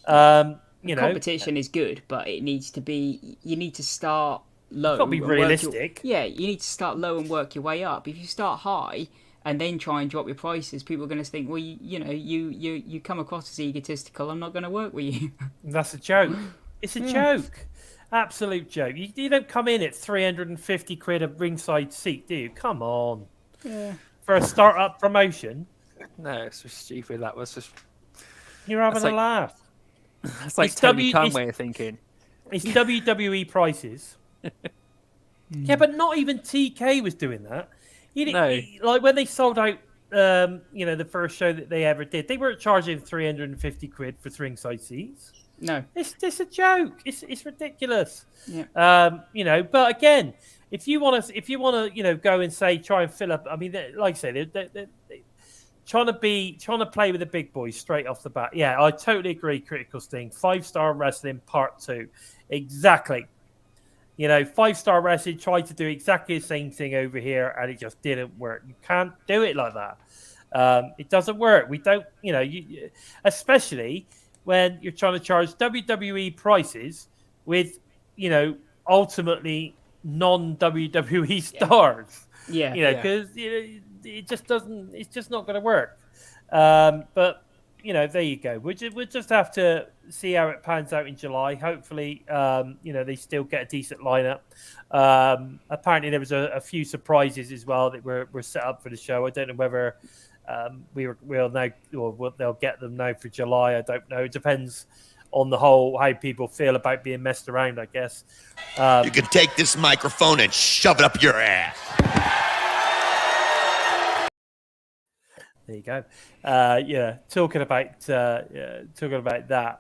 Speaker 3: Competition is good, but it needs to be. You need to start low.
Speaker 2: It's got to be realistic.
Speaker 3: You need to start low and work your way up. If you start high and then try and drop your prices, people are going to think, well, you come across as egotistical. I'm not going to work with you.
Speaker 2: That's a joke. It's a joke. Absolute joke. You don't come in at 350 quid a ringside seat, do you? Come on.
Speaker 3: Yeah.
Speaker 2: For a start-up promotion.
Speaker 4: No, it's just stupid. That was just.
Speaker 2: You're having a laugh.
Speaker 4: That's like Tony Khan way of thinking.
Speaker 2: It's WWE prices. Yeah, but not even TK was doing that. Like when they sold out, the first show that they ever did, they weren't charging 350 quid for ringside seats.
Speaker 3: No,
Speaker 2: it's a joke. It's ridiculous.
Speaker 3: Yeah.
Speaker 2: But again, if you want to, go and try and fill up. I mean, like I say, they're trying to play with the big boys straight off the bat. Yeah, I totally agree. Critical Sting, 5-Star Wrestling Part 2, exactly. 5-Star Wrestling tried to do exactly the same thing over here, and it just didn't work. You can't do it like that. It doesn't work. We don't, especially when you're trying to charge WWE prices with, ultimately non-WWE stars.
Speaker 3: Yeah.
Speaker 2: Because it just doesn't. It's just not going to work. But there you go. We'll just have to see how it pans out in July. Hopefully, they still get a decent lineup. Apparently, there was a few surprises as well that were set up for the show. I don't know whether we'll know, or they'll get them now for July. I don't know. It depends on the whole how people feel about being messed around, I guess.
Speaker 1: You can take this microphone and shove it up your ass.
Speaker 2: There you go. Talking about that.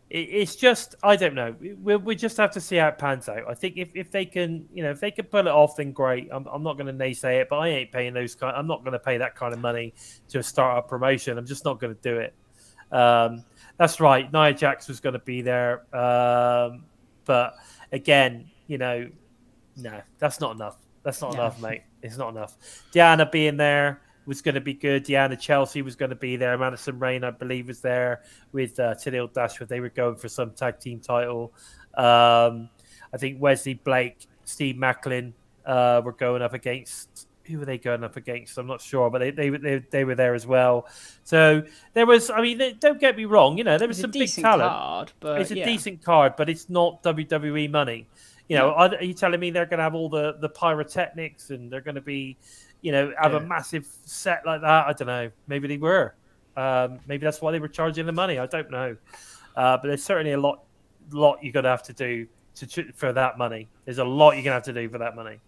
Speaker 2: It's just, I don't know. We just have to see how it pans out. I think if they can, if they can pull it off, then great. I'm not going to naysay it, but I ain't paying I'm not going to pay that kind of money to a startup promotion. I'm just not going to do it. That's right. Nia Jax was going to be there, but again, no, that's not enough. That's not enough, mate. It's not enough. Diana being there was going to be good. Diana Chelsea was going to be there. Madison Rayne, I believe, was there with Tennille Dashwood. They were going for some tag team title. I think Wesley Blake, Steve Macklin were going up against. Who were they going up against? I'm not sure, but they were there as well. So there was. I mean, don't get me wrong. There was some big talent. It's a decent card, but it's not WWE money. Are you telling me they're going to have all the pyrotechnics and they're going to be, have a massive set like that? I don't know. Maybe they were. Maybe that's why they were charging the money. I don't know. But there's certainly a lot you're going to have to do for that money. There's a lot you're going to have to do for that money.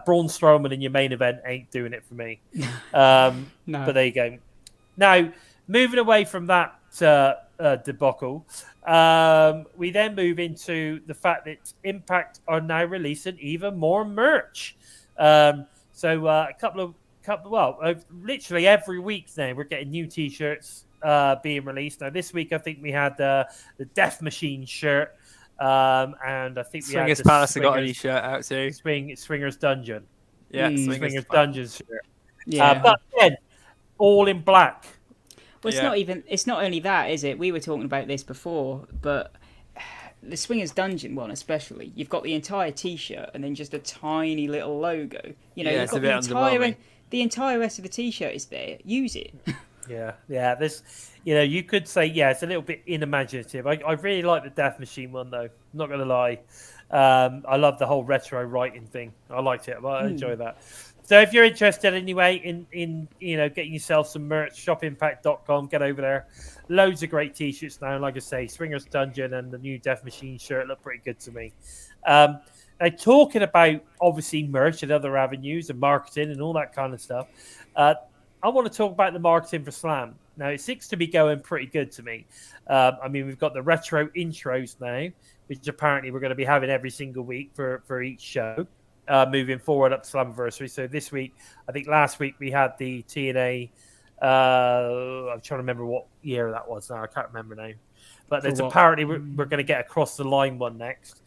Speaker 2: Braun Strowman in your main event ain't doing it for me.
Speaker 3: No.
Speaker 2: But there you go. Now, moving away from that debacle, we then move into the fact that Impact are now releasing even more merch. Literally every week now we're getting new T-shirts being released. Now this week I think we had the Death Machine shirt. And I think we had
Speaker 4: Swingers
Speaker 2: the
Speaker 4: Palace have got a new
Speaker 2: Swingers,
Speaker 4: shirt out too.
Speaker 2: Swingers Dungeon.
Speaker 4: Yeah,
Speaker 2: Swingers Dungeon shirt.
Speaker 3: Yeah.
Speaker 2: But again, all in black.
Speaker 3: Well, it's
Speaker 4: Yeah.
Speaker 3: not even. It's not only that, is it? We were talking about this before, but the Swingers Dungeon one, especially, you've got the entire T-shirt and then just a tiny little logo. You know,
Speaker 4: Yeah,
Speaker 3: you've
Speaker 4: it's
Speaker 3: got
Speaker 4: a bit underwhelming.
Speaker 3: the entire rest of the T-shirt is there. Use it.
Speaker 2: Yeah. This, you could say, it's a little bit unimaginative. I really like the Death Machine one though. I'm not gonna lie. I love the whole retro writing thing. I liked it. I enjoy that. So if you're interested anyway in getting yourself some merch, shopimpact.com, get over there. Loads of great t-shirts now. Like I say, Swingers Dungeon and the new Death Machine shirt look pretty good to me. Now, talking about obviously merch and other avenues and marketing and all that kind of stuff, I want to talk about the marketing for Slam. Now, it seems to be going pretty good to me. We've got the retro intros now, which apparently we're going to be having every single week for each show. Moving forward up to Slammiversary. So this week, I think last week we had the TNA. I'm trying to remember what year that was now. I can't remember now. But there's apparently we're going to get across the line one next.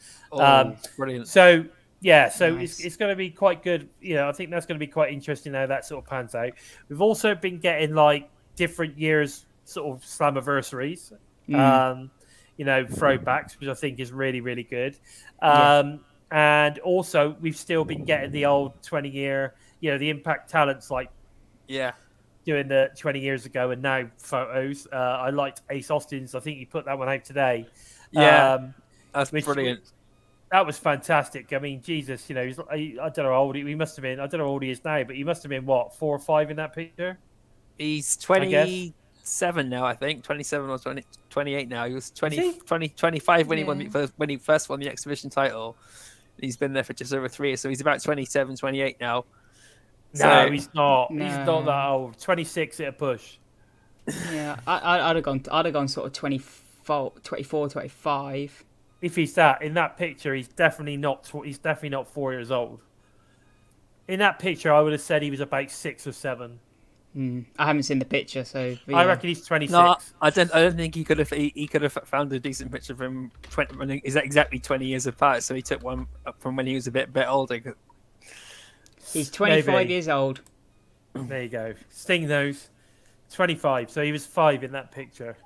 Speaker 4: Brilliant.
Speaker 2: So nice. It's going to be quite good. I think that's going to be quite interesting how that sort of pans out. We've also been getting like different years sort of Slammiversaries, throwbacks, which I think is really, really good. And also, we've still been getting the old 20-year, the Impact talents like doing the 20 years ago and now photos. I liked Ace Austin's. I think he put that one out today.
Speaker 4: Yeah, that's brilliant.
Speaker 2: That was fantastic. I mean, Jesus, I don't know how old he must have been. I don't know how old he is now, but he must have been, 4 or 5 in that picture?
Speaker 4: He's 27 now, I think. 27 or 28 now. He was 25 when he first won the exhibition title. He's been there for just over 3 years, so he's about 27, 28 now.
Speaker 2: No, he's not. No. He's not that old. 26 at a push.
Speaker 3: Yeah, I'd have gone sort of 24, 25.
Speaker 2: If he's that in that picture, he's definitely not 4 years old. In that picture, I would have said he was about 6 or 7.
Speaker 3: I haven't seen the picture, so
Speaker 2: I reckon he's 26.
Speaker 4: No, I don't think he could have found a decent picture of him. Is that exactly 20 years apart? So he took one from when he was a bit older.
Speaker 3: He's 25 years old.
Speaker 2: There you go. Sting knows. 25. So he was 5 in that picture.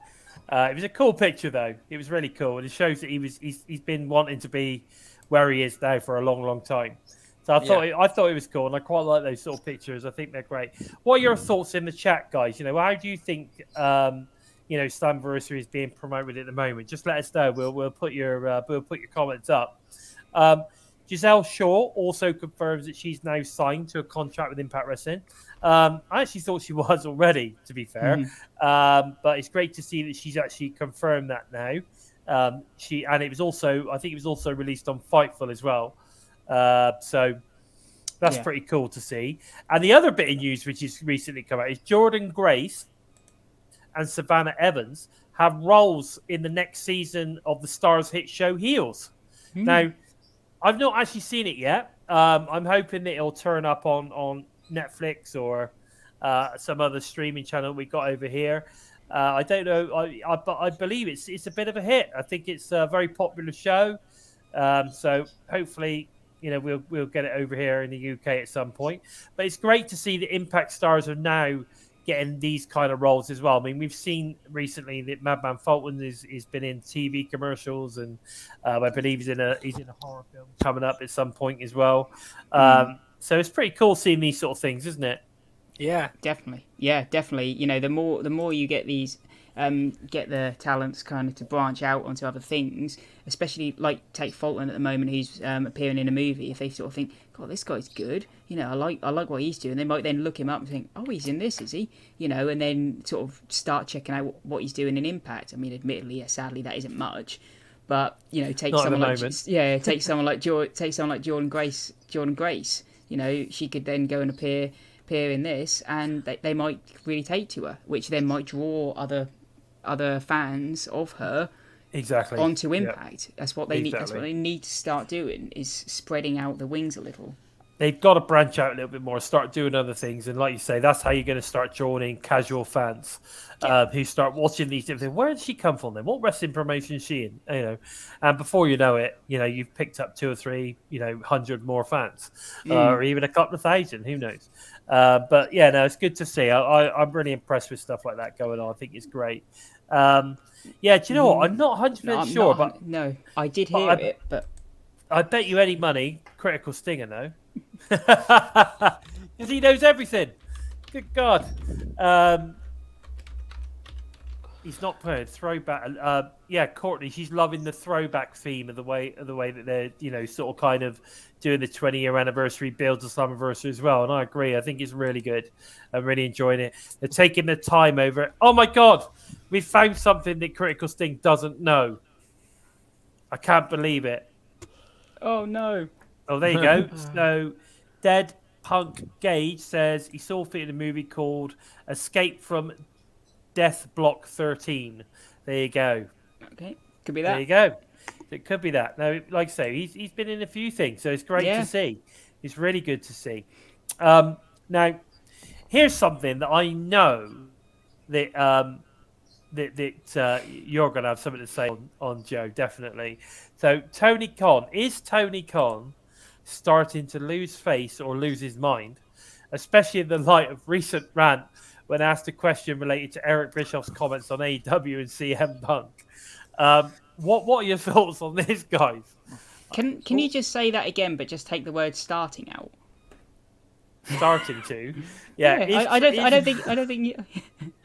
Speaker 2: It was a cool picture though. It was really cool, and it shows that he's been wanting to be where he is now for a long, long time. So I thought it was cool, and I quite like those sort of pictures. I think they're great. What are your thoughts in the chat, guys? How do you think Slammiversary is being promoted at the moment? Just let us know. We'll put your comments up. Giselle Shaw also confirms that she's now signed to a contract with Impact Wrestling. I actually thought she was already, to be fair, but it's great to see that she's actually confirmed that now. It was also released on Fightful as well. So that's pretty cool to see. And the other bit of news which has recently come out is Jordynne Grace and Savannah Evans have roles in the next season of the Stars hit show Heels. Now, I've not actually seen it yet. I'm hoping that it'll turn up on Netflix or some other streaming channel we got over here. I don't know, but I believe it's a bit of a hit. I think it's a very popular show. So hopefully, we'll get it over here in the UK at some point. But it's great to see the Impact stars are now getting these kind of roles as well. I mean, we've seen recently that Madman Fulton has been in TV commercials, and I believe he's in a horror film coming up at some point as well. So it's pretty cool seeing these sort of things, isn't it?
Speaker 3: Yeah, definitely. Yeah, definitely. The more you get these. Get the talents kind of to branch out onto other things, especially like take Fulton at the moment, who's appearing in a movie. If they sort of think, God, this guy's good, I like what he's doing, they might then look him up and think, oh, he's in this, is he? And then sort of start checking out what he's doing in Impact. I mean, admittedly, sadly, that isn't much, but take someone like Jordynne Grace. She could then go and appear in this, and they might really take to her, which then might draw other fans of her onto Impact. That's what they need. That's what they need to start doing, is spreading out the wings a little.
Speaker 2: they've got to branch out a little bit more, start doing other things, and like you say, that's how you're going to start drawing in casual fans who start watching these different things. Where did she come from then? What wrestling promotion is she in? And before you know it, you've picked up 2 or 3, 100 more fans, or even a couple of thousand. Who knows? But yeah, no, it's good to see. I'm really impressed with stuff like that going on. I think it's great. Yeah, do you know what? I'm not 100% sure, but
Speaker 3: no, I did hear it, but
Speaker 2: I bet you any money, Critical Stinger, no, because he knows everything. Good God, he's not playing throwback. Yeah, Courtney, she's loving the throwback theme of the way that they're sort of kind of doing the 20-year anniversary build to Slammiversary as well. And I agree. I think it's really good. I'm really enjoying it. They're taking the time over it. Oh my God, we found something that Critical Sting doesn't know. I can't believe it.
Speaker 3: Oh no.
Speaker 2: Oh, there you go. So, Dead Punk Gage says he saw fit in a movie called Escape from Death Block 13. There you go.
Speaker 3: Okay, could be that.
Speaker 2: There you go. It could be that. Now, like I say, he's been in a few things, so it's great to see. It's really good to see. Now, here's something that I know that you're going to have something to say on Joe, definitely. So, Tony Khan. Is Tony Khan starting to lose face or lose his mind, especially in the light of recent rant when asked a question related to Eric Bischoff's comments on AEW and CM Punk? What are your thoughts on this, guys?
Speaker 3: Can you just say that again, but just take the word "starting" out?
Speaker 2: Starting to, yeah.
Speaker 3: I don't think.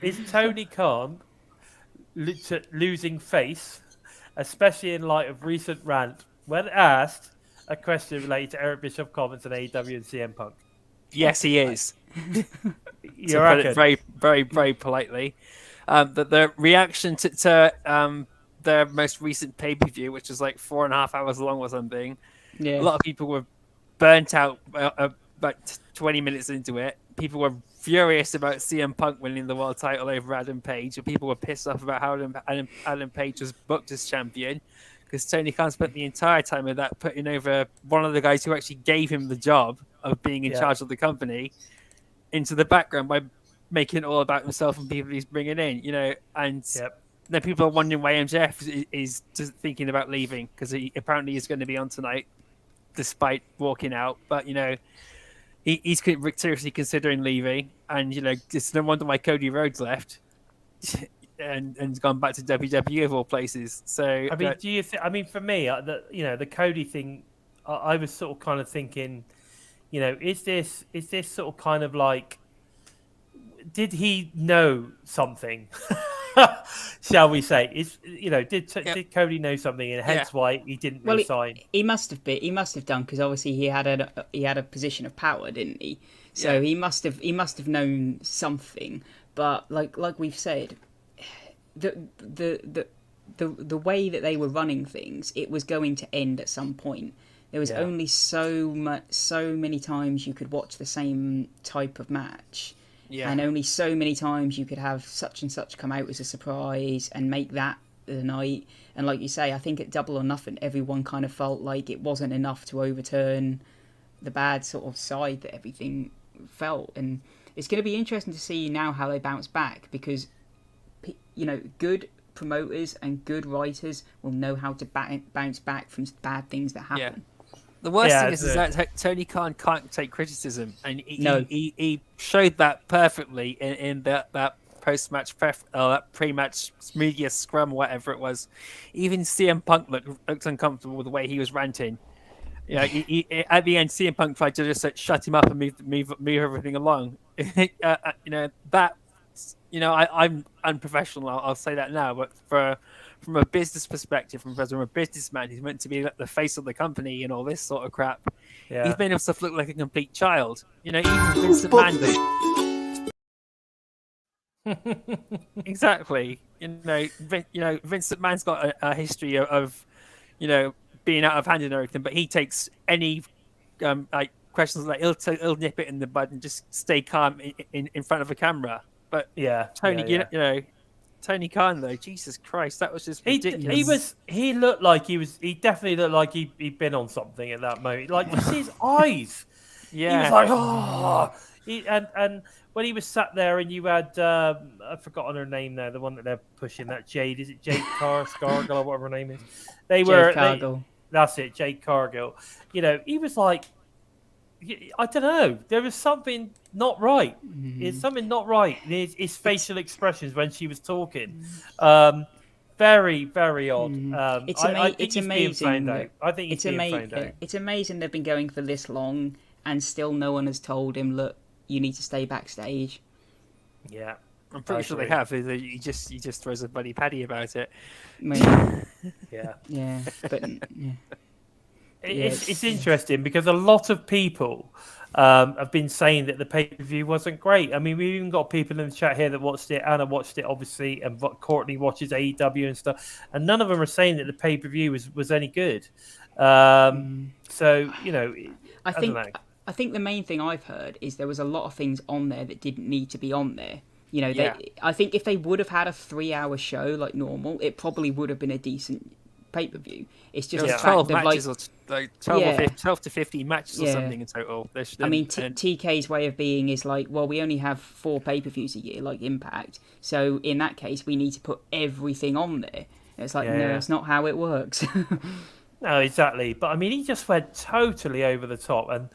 Speaker 2: Is Tony Khan losing face, especially in light of recent rant when asked a question related to Eric Bischoff comments on AEW and CM Punk?
Speaker 4: Yes, he is.
Speaker 2: You reckon?
Speaker 4: Very, very, very politely. The reaction to their most recent pay-per-view, which was like 4.5 hours long or something.
Speaker 3: Yeah.
Speaker 4: A lot of people were burnt out about 20 minutes into it. People were furious about CM Punk winning the world title over Adam Page, and people were pissed off about how Adam Page was booked as champion, because Tony Khan spent the entire time of that putting over one of the guys who actually gave him the job of being in charge of the company into the background by making it all about himself and people he's bringing in, and then people are wondering why MJF is just thinking about leaving, because he apparently is going to be on tonight despite walking out, but he's seriously considering leaving, and it's no wonder why Cody Rhodes left and gone back to WWE of all places. So
Speaker 2: I mean, do you think? I mean, for me, the Cody thing, I was sort of kind of thinking, is this sort of kind of like, did he know something? Shall we say? Did Cody know something, and hence why he didn't resign?
Speaker 3: He must have been. He must have done, because obviously he had a position of power, didn't he? So he must have known something. But like we've said, the way that they were running things, it was going to end at some point. There was only so many times you could watch the same type of match. Yeah. And only so many times you could have such and such come out as a surprise and make that the night. And like you say, I think at Double or Nothing, everyone kind of felt like it wasn't enough to overturn the bad sort of side that everything felt. And it's going to be interesting to see now how they bounce back, because, good promoters and good writers will know how to bounce back from bad things that happen.
Speaker 4: Yeah. The worst thing is that Tony Khan can't take criticism, and he showed that perfectly in that post-match that pre-match media scrum, whatever it was. Even CM Punk looked uncomfortable with the way he was ranting. He, at the end, CM Punk tried to just shut him up and move everything along. I'm unprofessional. I'll say that now, but from a business perspective, from a businessman who's meant to be the face of the company and all this sort of crap, he's made himself look like a complete child. Even Vince McMahon. Exactly. Vince McMahon's got a history of being out of hand and everything, but he takes any questions like he'll nip it in the bud and just stay calm in front of a camera. But Tony Khan, though, Jesus Christ, that was just ridiculous.
Speaker 2: He definitely looked like he'd been on something at that moment. Like, you see his eyes. He was like, oh, and when he was sat there, and you had I've forgotten her name now, the one that they're pushing, that Jade, is it Jade Scargill or whatever her name is?
Speaker 3: Jade Cargill.
Speaker 2: That's it, Jade Cargill. You know, he was like, I don't know, there was something not right. It's something not right. His facial expressions when she was talking. Very, very odd. I think he's being found out. I think he's being found out.
Speaker 3: It's amazing they've been going for this long and still no one has told him, look, you need to stay backstage.
Speaker 2: Yeah.
Speaker 4: I'm pretty sure they have. He just throws a bloody paddy about it.
Speaker 2: Yeah.
Speaker 3: Yeah, but yeah.
Speaker 2: It's interesting because a lot of people have been saying that the pay-per-view wasn't great. I mean, we've even got people in the chat here that watched it. Anna watched it, obviously, and Courtney watches AEW and stuff. And none of them are saying that the pay-per-view was any good. So, you know, I don't know.
Speaker 3: I think the main thing I've heard is there was a lot of things on there that didn't need to be on there. You know, I think if they would have had a 3-hour show like normal, it probably would have been a decent pay-per-view. It's just
Speaker 4: 12 matches, like 12 to 15 matches or something in total.
Speaker 3: I mean, TK's way of being is like, well, we only have 4 pay-per-views a year, like Impact. So in that case, we need to put everything on there. And it's like, no, it's not how it works.
Speaker 2: No, exactly. But I mean, he just went totally over the top, and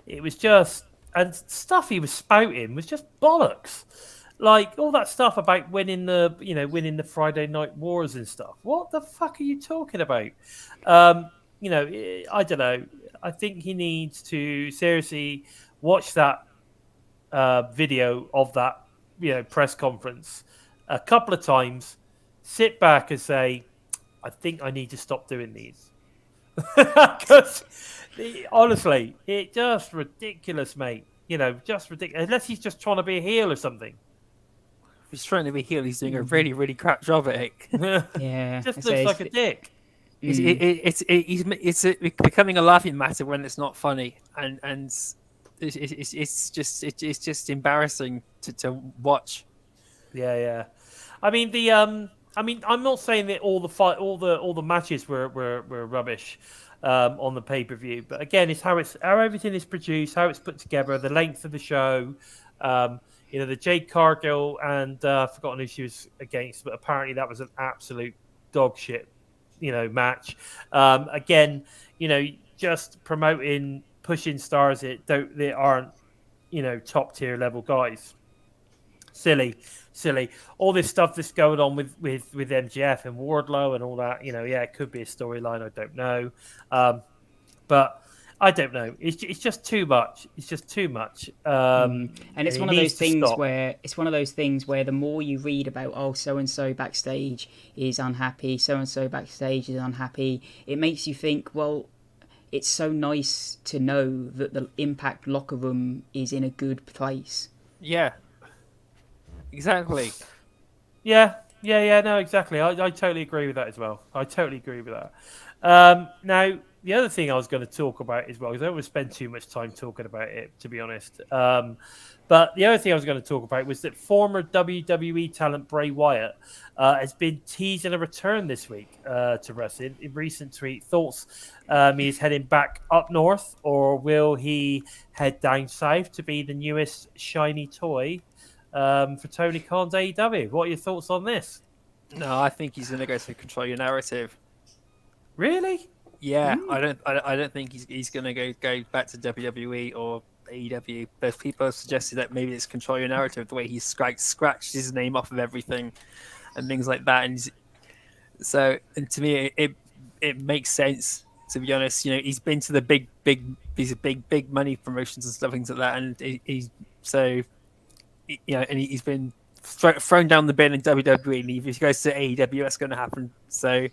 Speaker 2: it was just, and stuff he was spouting was just bollocks. Like all that stuff about winning the Friday Night Wars and stuff. What the fuck are you talking about? You know, I don't know. I think he needs to seriously watch that video of that, press conference a couple of times, sit back and say, I think I need to stop doing these. Because honestly, it's just ridiculous, mate. You know, just ridiculous. Unless he's just trying to be a heel or something.
Speaker 4: If he's trying to be a heel, he's doing a really, really crap job at it.
Speaker 3: Yeah,
Speaker 2: just looks like a dick.
Speaker 4: It's becoming a laughing matter when it's not funny, and it's just embarrassing to watch.
Speaker 2: Yeah. I mean I'm not saying that all the matches were rubbish on the pay-per-view, but again, it's how everything is produced, how it's put together, the length of the show. The Jade Cargill and I've forgotten who she was against, but apparently that was an absolute dog shit, match. Again, just promoting, pushing stars that aren't, top tier level guys. Silly. All this stuff that's going on with MJF and Wardlow and all that, it could be a storyline. I don't know, but I don't know. It's just too much. It's just too much.
Speaker 3: And it's one of those things where the more you read about, so and so backstage is unhappy, so and so backstage is unhappy, it makes you think, well, it's so nice to know that the Impact locker room is in a good place.
Speaker 4: Yeah. Exactly.
Speaker 2: Yeah. No, exactly. I totally agree with that as well. I totally agree with that. Now, the other thing I was going to talk about as well, because I don't want to spend too much time talking about it, to be honest. But the other thing I was going to talk about was that former WWE talent Bray Wyatt has been teasing a return this week to wrestling. In recent tweet thoughts, he's heading back up north, or will he head down south to be the newest shiny toy for Tony Khan's AEW? What are your thoughts on this?
Speaker 4: No, I think he's going to go to Control Your Narrative.
Speaker 2: Really?
Speaker 4: Yeah, I don't think he's going to go back to WWE or AEW. But people have suggested that maybe it's Control Your Narrative, the way he scratched his name off of everything and things like that. And to me, it makes sense, to be honest. He's been to the big money promotions and stuff, things like that, and he's been thrown down the bin in WWE, and if he goes to AEW, that's going to happen. So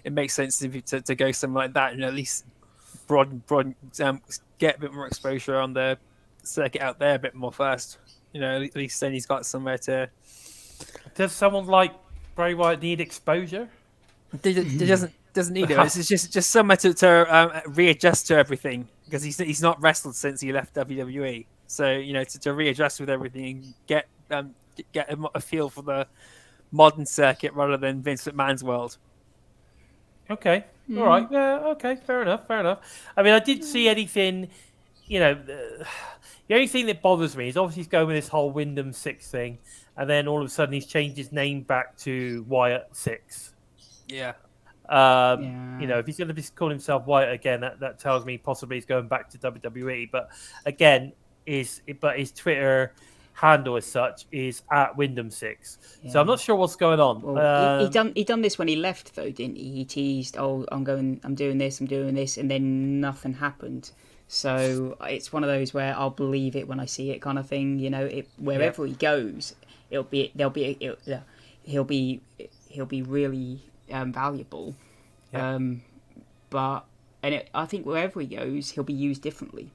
Speaker 4: it makes sense to go somewhere like that and at least broaden, get a bit more exposure on the circuit out there a bit more first. At least then he's got somewhere to.
Speaker 2: Does someone like Bray Wyatt need exposure?
Speaker 4: He doesn't need it. It's just somewhere to readjust to everything, because he's not wrestled since he left WWE. So to readjust with everything and get a feel for the modern circuit rather than Vince McMahon's world.
Speaker 2: Okay. All right. Yeah. Okay. Fair enough. I mean, I didn't see anything, the only thing that bothers me is obviously he's going with this whole Wyndham 6 thing, and then all of a sudden he's changed his name back to Wyatt 6.
Speaker 4: Yeah.
Speaker 2: If he's going to be calling himself Wyatt again, that tells me possibly he's going back to WWE. But again, his Twitter handle as such is at Wyndham 6. So I'm not sure what's going on.
Speaker 3: Well, he done this when he left though, didn't he? He teased, "Oh, I'm doing this, and then nothing happened." So it's one of those where I'll believe it when I see it, kind of thing. Wherever he goes, he'll be really valuable.
Speaker 2: Yeah.
Speaker 3: I think wherever he goes, he'll be used differently.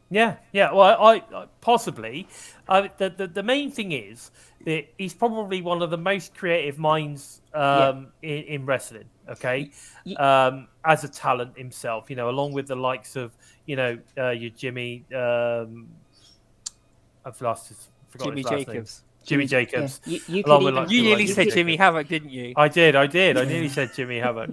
Speaker 2: Yeah. Well, I possibly. The main thing is that he's probably one of the most creative minds in wrestling. Okay, as a talent himself, along with the likes of your Jimmy. I've forgot
Speaker 4: Jimmy
Speaker 2: his last
Speaker 4: Jacobs.
Speaker 2: name. Jimmy Jacobs.
Speaker 3: Yeah.
Speaker 4: You nearly said Jimmy Havoc, didn't you?
Speaker 2: I did. I nearly said Jimmy Havoc.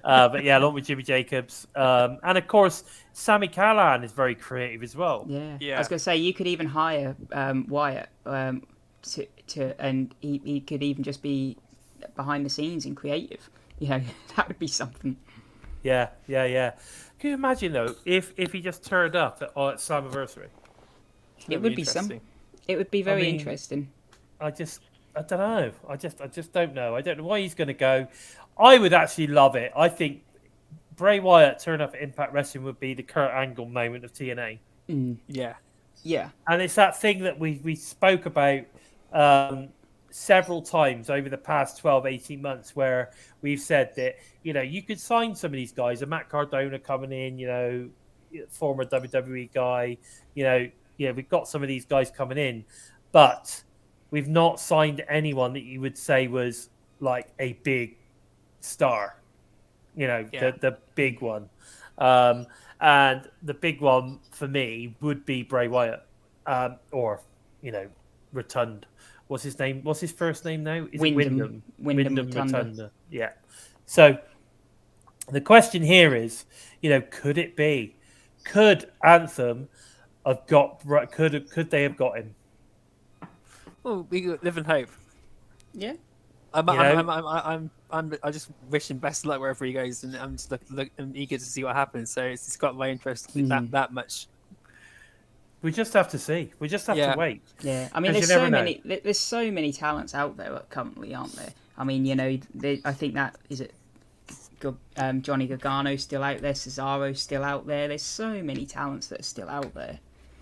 Speaker 2: But yeah, along with Jimmy Jacobs. And of course, Sami Callihan is very creative as well.
Speaker 3: Yeah. I was going to say, you could even hire Wyatt and he could even just be behind the scenes and creative. That would be something.
Speaker 2: Yeah. Can you imagine, though, if he just turned up at Slammiversary?
Speaker 3: It would be some. It would be very interesting.
Speaker 2: I don't know. I just don't know. I don't know why he's going to go. I would actually love it. I think Bray Wyatt turn up at Impact Wrestling would be the Kurt Angle moment of TNA.
Speaker 4: Yeah.
Speaker 2: And it's that thing that we spoke about several times over the past 12, 18 months where we've said that, you could sign some of these guys. A Matt Cardona coming in, former WWE guy, we've got some of these guys coming in, but we've not signed anyone that you would say was like a big star, the big one. And the big one for me would be Bray Wyatt, or, Rotund. What's his name? What's his first name now? Is
Speaker 3: Wyndham.
Speaker 2: Wyndham Rotunda. Yeah. So the question here is, could it be? Could Anthem have got? Could they have got him?
Speaker 4: Well, we live in hope.
Speaker 3: Yeah.
Speaker 4: I just wish him best of luck wherever he goes, and I'm just I'm eager to see what happens. So it's got my interest that much.
Speaker 2: We just have to see. We just have to wait.
Speaker 3: Yeah, I mean, there's so many talents out there currently, aren't there? I mean, I think that is it. Johnny Gargano's still out there. Cesaro's still out there. There's so many talents that are still out there.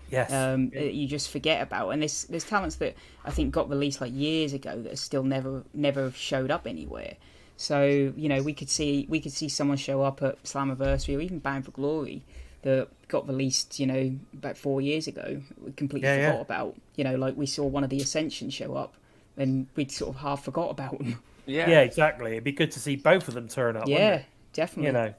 Speaker 2: Yes.
Speaker 3: That you just forget about, and there's talents that I think got released like years ago that still never showed up anywhere. So we could see someone show up at Slammiversary or even Bound for Glory that got released, about 4 years ago. We completely forgot about. Like we saw one of the Ascension show up, and we'd sort of half forgot about them.
Speaker 2: Yeah, exactly. It'd be good to see both of them turn up.
Speaker 3: Yeah, definitely.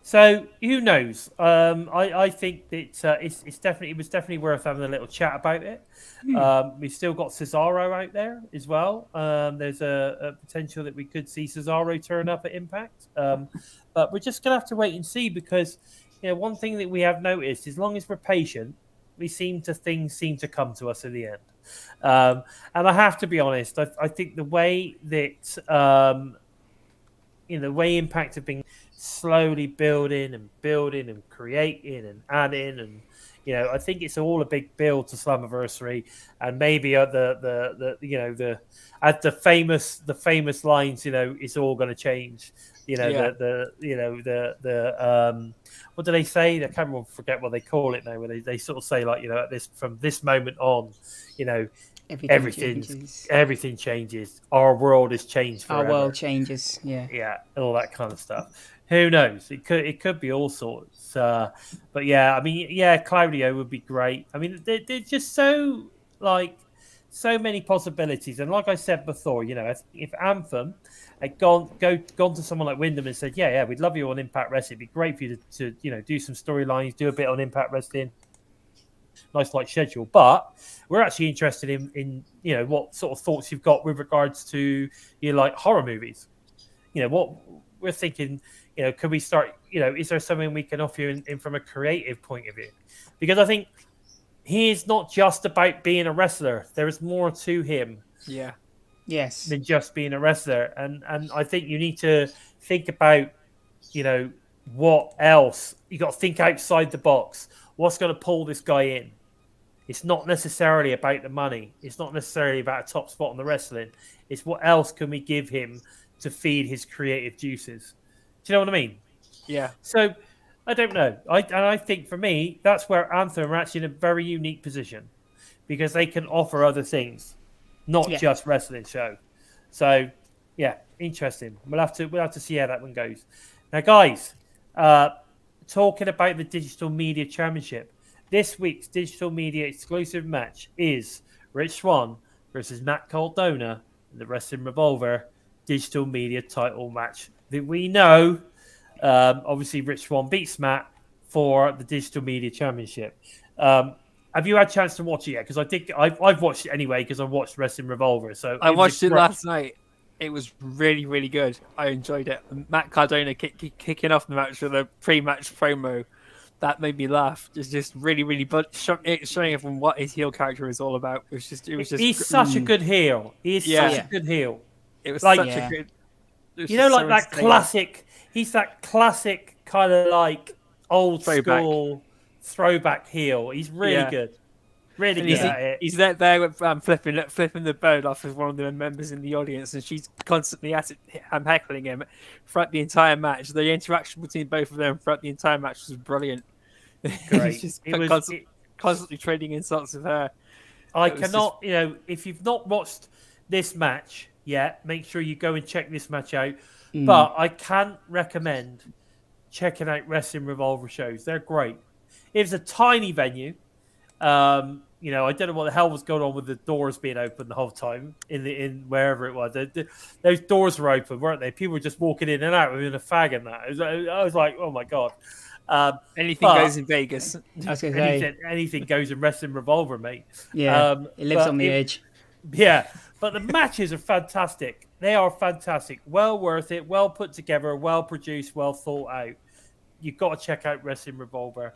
Speaker 2: So who knows? I think that it was definitely worth having a little chat about it. We've still got Cesaro out there as well. There's a potential that we could see Cesaro turn up at Impact, but we're just gonna have to wait and see because one thing that we have noticed, as long as we're patient, things seem to come to us in the end. And I have to be honest, I think the way that the way Impact have been slowly building and creating and adding, and I think it's all a big build to Slammiversary, and maybe the famous lines, it's all going to change. What do they say? I can't forget what they call it now. Where they sort of say like, from this moment on, everything changes. Our world is changed forever.
Speaker 3: Our world changes. Yeah,
Speaker 2: could we start? Is there something we can offer you in from a creative point of view? Because I think he is not just about being a wrestler. There is more to him.
Speaker 4: Yeah.
Speaker 3: Yes.
Speaker 2: Than just being a wrestler. And I think you need to think about, what else. You got to think outside the box. What's going to pull this guy in? It's not necessarily about the money. It's not necessarily about a top spot on the wrestling. It's what else can we give him to feed his creative juices? Do you know what I mean?
Speaker 4: Yeah.
Speaker 2: So I don't know. I think for me, that's where Anthem are actually in a very unique position because they can offer other things. Not just wrestling show. So, yeah, interesting. We'll have to see how that one goes. Now, guys, talking about the Digital Media Championship, this week's Digital Media exclusive match is Rich Swann versus Matt Cardona in the Wrestling Revolver Digital Media title match that we know. Obviously, Rich Swann beats Matt for the Digital Media Championship. Have you had a chance to watch it yet? Because I've watched it anyway because I watched Wrestling Revolver. So
Speaker 4: I watched it last night. It was really, really good. I enjoyed it. Matt Cardona kicking off the match with a pre-match promo that made me laugh. It's just really, really showing everyone what his heel character is all about. It was just.
Speaker 2: He's such a good heel. He's such a good heel.
Speaker 4: It was
Speaker 2: like,
Speaker 4: such a good.
Speaker 2: Like that classic. He's that classic kind of like old school throwback heel. He's really good. Really good at it.
Speaker 4: He's there with, flipping the bird off of one of the members in the audience, and she's constantly heckling him throughout the entire match. The interaction between both of them throughout the entire match was brilliant.
Speaker 2: Great.
Speaker 4: He's just constantly trading insults with her.
Speaker 2: If you've not watched this match yet, make sure you go and check this match out. But I can't recommend checking out Wrestling Revolver shows. They're great. It was a tiny venue. I don't know what the hell was going on with the doors being open the whole time in wherever it was. Those doors were open, weren't they? People were just walking in and out with a fag and that. I was like, oh my god.
Speaker 4: Anything goes in Vegas.
Speaker 3: I was gonna say.
Speaker 2: Anything goes in Wrestling Revolver, mate.
Speaker 3: Yeah, it lives on the edge.
Speaker 2: Yeah, but the matches are fantastic. They are fantastic. Well worth it. Well put together. Well produced. Well thought out. You've got to check out Wrestling Revolver.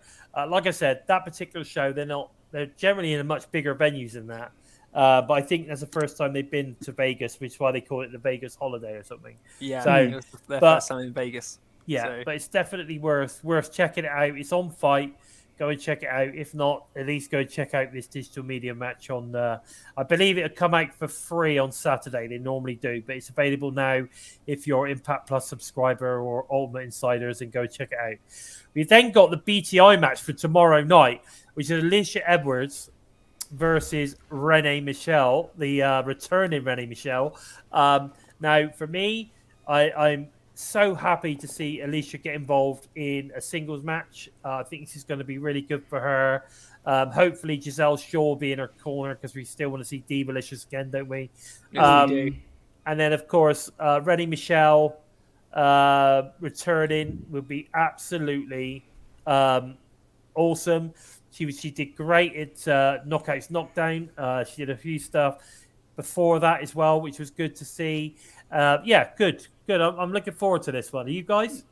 Speaker 2: Like I said, that particular show, they're generally in a much bigger venues than that. But I think that's the first time they've been to Vegas, which is why they call it the Vegas Holiday or something.
Speaker 4: Yeah,
Speaker 2: so,
Speaker 4: it was their first time in Vegas.
Speaker 2: Yeah,
Speaker 4: so.
Speaker 2: But it's definitely worth checking it out. It's on Fight. Go and check it out. If not, at least go and check out this digital media match on. I believe it'll come out for free on Saturday. They normally do, but it's available now if you're Impact Plus subscriber or Ultimate Insiders, and go check it out. We've then got the BTI match for tomorrow night, which is Alicia Edwards versus Renee Michelle, the returning Renee Michelle. Now, for me, I'm so happy to see Alicia get involved in a singles match. I think this is going to be really good for her. Hopefully, Giselle Shaw will be in her corner because we still want to see Divalicious again, don't we?
Speaker 4: Yes, we do.
Speaker 2: And then, of course, Renee Michelle returning would be absolutely awesome. She did great at Knockouts Knockdown. She did a few stuff before that as well, which was good to see. Good. I'm looking forward to this one. Are you guys?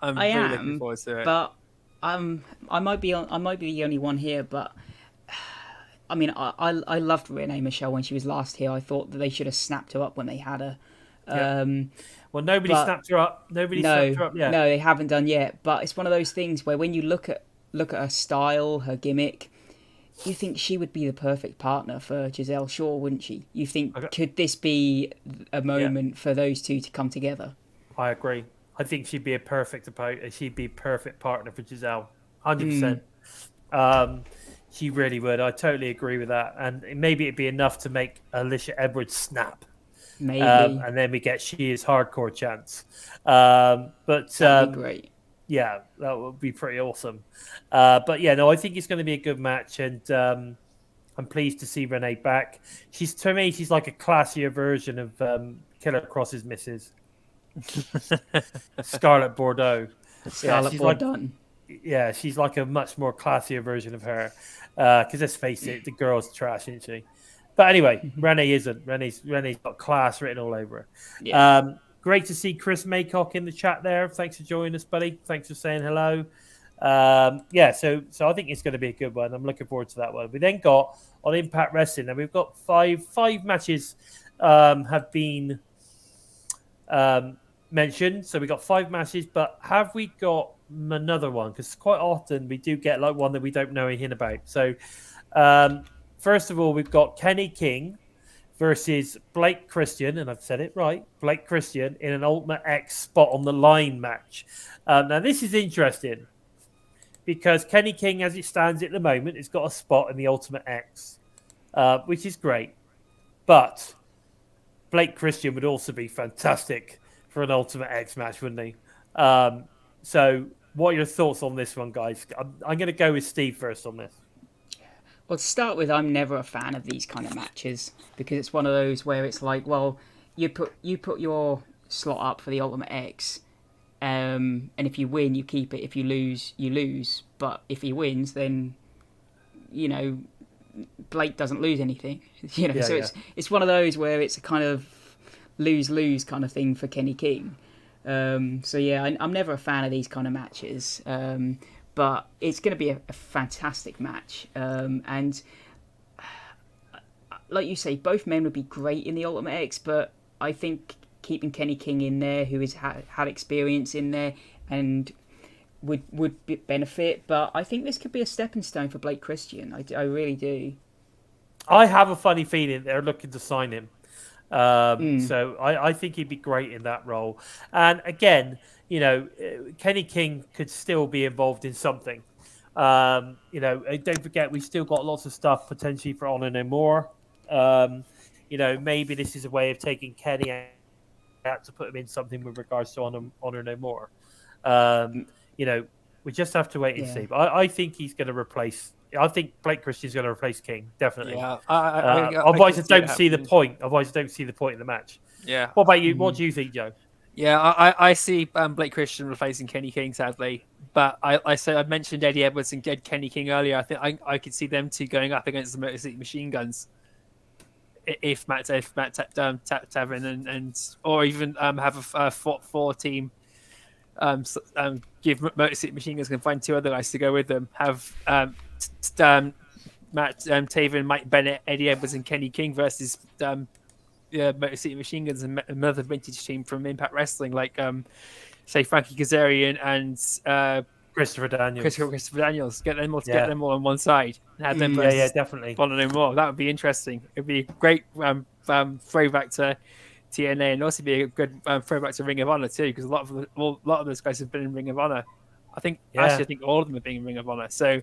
Speaker 4: I'm really looking forward to it.
Speaker 3: But I might be the only one here, but I mean, I loved Renee Michelle when she was last here. I thought that they should have snapped her up when they had her.
Speaker 2: Well, nobody snapped her up. Snapped her up yet.
Speaker 3: No, they haven't done yet. But it's one of those things where when you look at her style, her gimmick, you think she would be the perfect partner for Giselle Shaw, wouldn't she? You think, could this be a moment for those two to come together?
Speaker 2: I agree. I think she'd be a perfect partner for Giselle. 100%. She really would. I totally agree with that. And maybe it'd be enough to make Alicia Edwards snap.
Speaker 3: Maybe.
Speaker 2: And then we get She Is Hardcore chance. That'd
Speaker 3: be great.
Speaker 2: Yeah, that would be pretty awesome. I think it's going to be a good match, and I'm pleased to see Renee back. She's like a classier version of Killer Cross's missus, Scarlett Bordeaux.
Speaker 3: Scarlett Bordeaux.
Speaker 2: She's like a much more classier version of her. Because let's face it, the girl's trash, isn't she? But anyway, Renee isn't. Renee's got class written all over her. Yeah. Great to see Chris Maycock in the chat there. Thanks for joining us, buddy. Thanks for saying hello. So I think it's going to be a good one. I'm looking forward to that one. We then got on Impact Wrestling, and we've got five matches have been mentioned. So we got 5 matches, but have we got another one? Because quite often we do get like one that we don't know anything about. So first of all, we've got Kenny King versus Blake Christian, and I've said it right, Blake Christian in an Ultimate X spot on the line match. Now this is interesting because Kenny King, as it stands at the moment, has got a spot in the Ultimate X, which is great. But Blake Christian would also be fantastic for an Ultimate X match, wouldn't he? So what are your thoughts on this one, guys? I'm going to go with Steve first on this.
Speaker 3: Well, to start with, I'm never a fan of these kind of matches because it's one of those where it's like, well, you put your slot up for the Ultimate X, and if you win, you keep it. If you lose, you lose. But if he wins, then Blake doesn't lose anything. It's one of those where it's a kind of lose-lose kind of thing for Kenny King. I'm never a fan of these kind of matches. But it's going to be a fantastic match. And like you say, both men would be great in the Ultimate X, but I think keeping Kenny King in there, who has had experience in there, and would benefit. But I think this could be a stepping stone for Blake Christian. I really do. I
Speaker 2: have a funny feeling they're looking to sign him. So I think he'd be great in that role. And again, Kenny King could still be involved in something. Don't forget, we've still got lots of stuff potentially for Honor No More. Maybe this is a way of taking Kenny out to put him in something with regards to Honor No More. We just have to wait and see. But I think he's going to replace. I think Blake Christian's going to replace King, definitely. Yeah, otherwise, I don't see the point. Otherwise, I don't see the point in the match.
Speaker 4: Yeah.
Speaker 2: What about you? What do you think, Joe?
Speaker 4: Yeah, I see Blake Christian replacing Kenny King, sadly. But I mentioned Eddie Edwards and Kenny King earlier. I think I could see them two going up against the Motor City Machine Guns. If Matt Tavern and or even have a 4 team. Give Motor City Machine Guns can find 2 other guys to go with them. Have Matt Taven, Mike Bennett, Eddie Edwards, and Kenny King versus Motor City Machine Guns and another vintage team from Impact Wrestling, like say Frankie Kazarian and
Speaker 2: Christopher Daniels.
Speaker 4: Christopher Daniels. Get them all on one side and have them.
Speaker 2: Definitely.
Speaker 4: Follow them more. That would be interesting. It'd be a great throwback to TNA, and also be a good throwback to Ring of Honor too, because a lot of those guys have been in Ring of Honor. Actually, I think all of them have been in Ring of Honor. So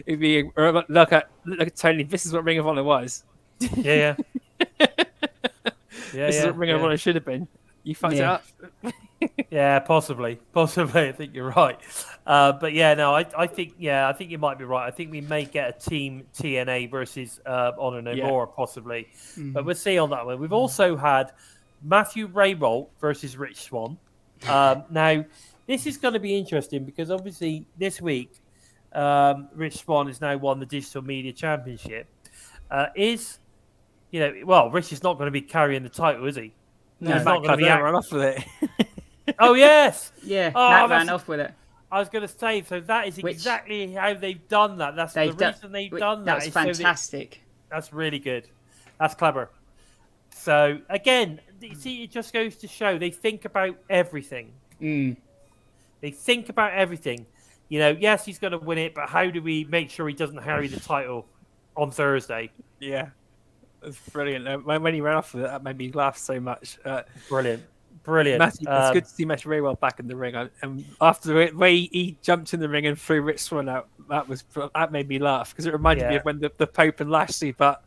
Speaker 4: it'd be look at Tony. This is what Ring of Honor was.
Speaker 2: Yeah.
Speaker 4: This is what Ring of Honor should have been. You fucked it up.
Speaker 2: Yeah, possibly. I think you're right. I think you might be right. I think we may get a team TNA versus Honor No More, possibly. But we'll see on that one. We've also had Matthew Raybolt versus Rich Swann. Now, this is going to be interesting because obviously this week, Rich Swann has now won the Digital Media Championship. Rich is not going to be carrying the title, is he?
Speaker 4: No, he's not going to run off with it.
Speaker 2: Oh, yes.
Speaker 3: Yeah, Matt ran off with it.
Speaker 2: I was going to say, so that is exactly how they've done that. That's the reason they've done that.
Speaker 3: That's fantastic.
Speaker 2: That's really good. That's clever. So, again, you see, it just goes to show they think about everything. They think about everything. Yes, he's going to win it, but how do we make sure he doesn't carry the title on Thursday?
Speaker 4: Yeah. It's brilliant. When he ran off with it, that made me laugh so much.
Speaker 2: Brilliant.
Speaker 4: It's good to see Matthew Raywell back in the ring. And after the way he jumped in the ring and threw Rich Swann out, that made me laugh because it reminded me of when the Pope and Lashley. But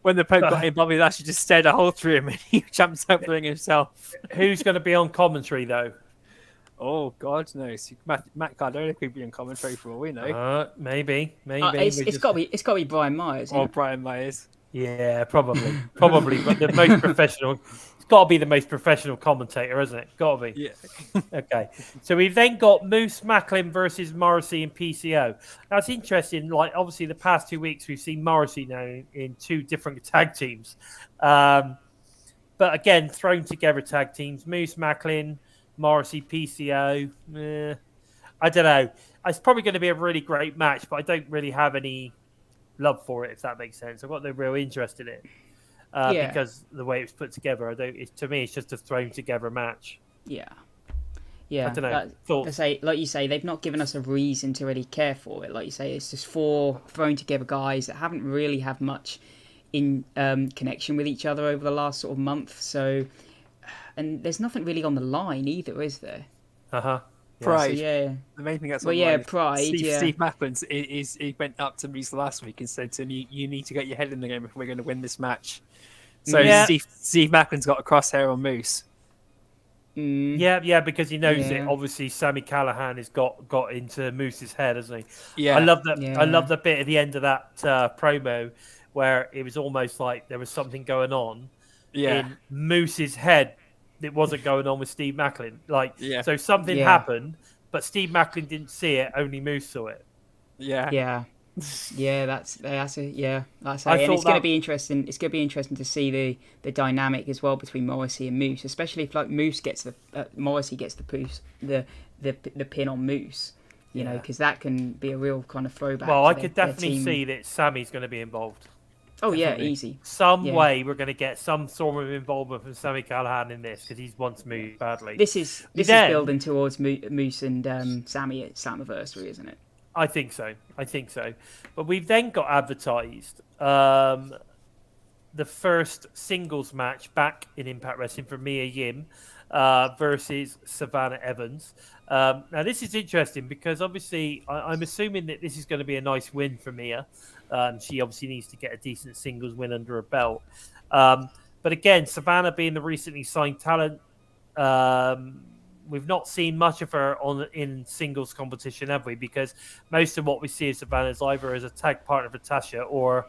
Speaker 4: when the Pope got in, Bobby Lashley just stared a hole through him and he jumped out the ring himself.
Speaker 2: Who's going to be on commentary though?
Speaker 4: Oh God knows. Matt Cardona could be on commentary for all we know.
Speaker 2: Maybe.
Speaker 3: It's got to be Brian Myers.
Speaker 4: Or Brian Myers.
Speaker 2: Yeah, probably. But the most professional. It's got to be the most professional commentator, isn't it? Got to be.
Speaker 4: Yeah.
Speaker 2: Okay. So we've then got Moose Macklin versus Morrissey and PCO. Now it's interesting. Like obviously, the past 2 weeks we've seen Morrissey now in 2 different tag teams. But again, thrown together tag teams: Moose, Macklin, Morrissey, PCO. I don't know. It's probably going to be a really great match, but I don't really have any love for it, if that makes sense. I've got no real interest in it because the way it's put together. To me, it's just a thrown together match.
Speaker 3: Yeah.
Speaker 2: I don't know.
Speaker 3: Like you say, they've not given us a reason to really care for it. Like you say, it's just 4 thrown together guys that haven't really had much in connection with each other over the last sort of month. So, and there's nothing really on the line either, is there?
Speaker 4: Pride.
Speaker 3: So,
Speaker 4: the main thing that's
Speaker 3: well,
Speaker 4: online.
Speaker 3: Pride.
Speaker 4: Steve Macklin he went up to Moose last week and said to him, "You need to get your head in the game if we're going to win this match." So Steve Macklin's got a crosshair on Moose.
Speaker 2: Yeah, because he knows it. Obviously, Sami Callihan has got into Moose's head, hasn't he?
Speaker 4: Yeah,
Speaker 2: I love that. I love the bit at the end of that promo where it was almost like there was something going on in Moose's head that wasn't going on with Steve Macklin. So something happened, but Steve Macklin didn't see it. Only Moose saw it.
Speaker 3: That's it. And it's going to be interesting. It's going to be interesting to see the dynamic as well between Morrissey and Moose, especially if Moose gets Morrissey gets the pin on Moose. You know, because that can be a real kind of throwback.
Speaker 2: Well, I could definitely see that Sammy's going to be involved.
Speaker 3: Oh
Speaker 2: definitely.
Speaker 3: Yeah, easy.
Speaker 2: Some way we're going to get some sort of involvement from Sami Callihan in this because he wants Moose badly.
Speaker 3: This is building towards Moose and Sammy at Slammiversary, isn't it?
Speaker 2: I think so. But we've then got advertised the first singles match back in Impact Wrestling for Mia Yim versus Savannah Evans. Now, this is interesting because obviously I'm assuming that this is going to be a nice win for Mia. She obviously needs to get a decent singles win under her belt. But again, Savannah being the recently signed talent, we've not seen much of her in singles competition, have we? Because most of what we see of Savannah is either as a tag partner for Tasha or,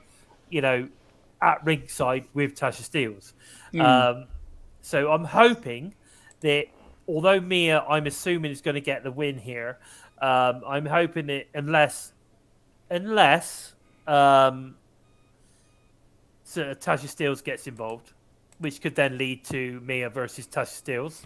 Speaker 2: at ringside with Tasha Steelz. So I'm hoping that although Mia, I'm assuming, is going to get the win here, I'm hoping that unless Tasha Steelz gets involved, which could then lead to Mia versus Tasha Steelz.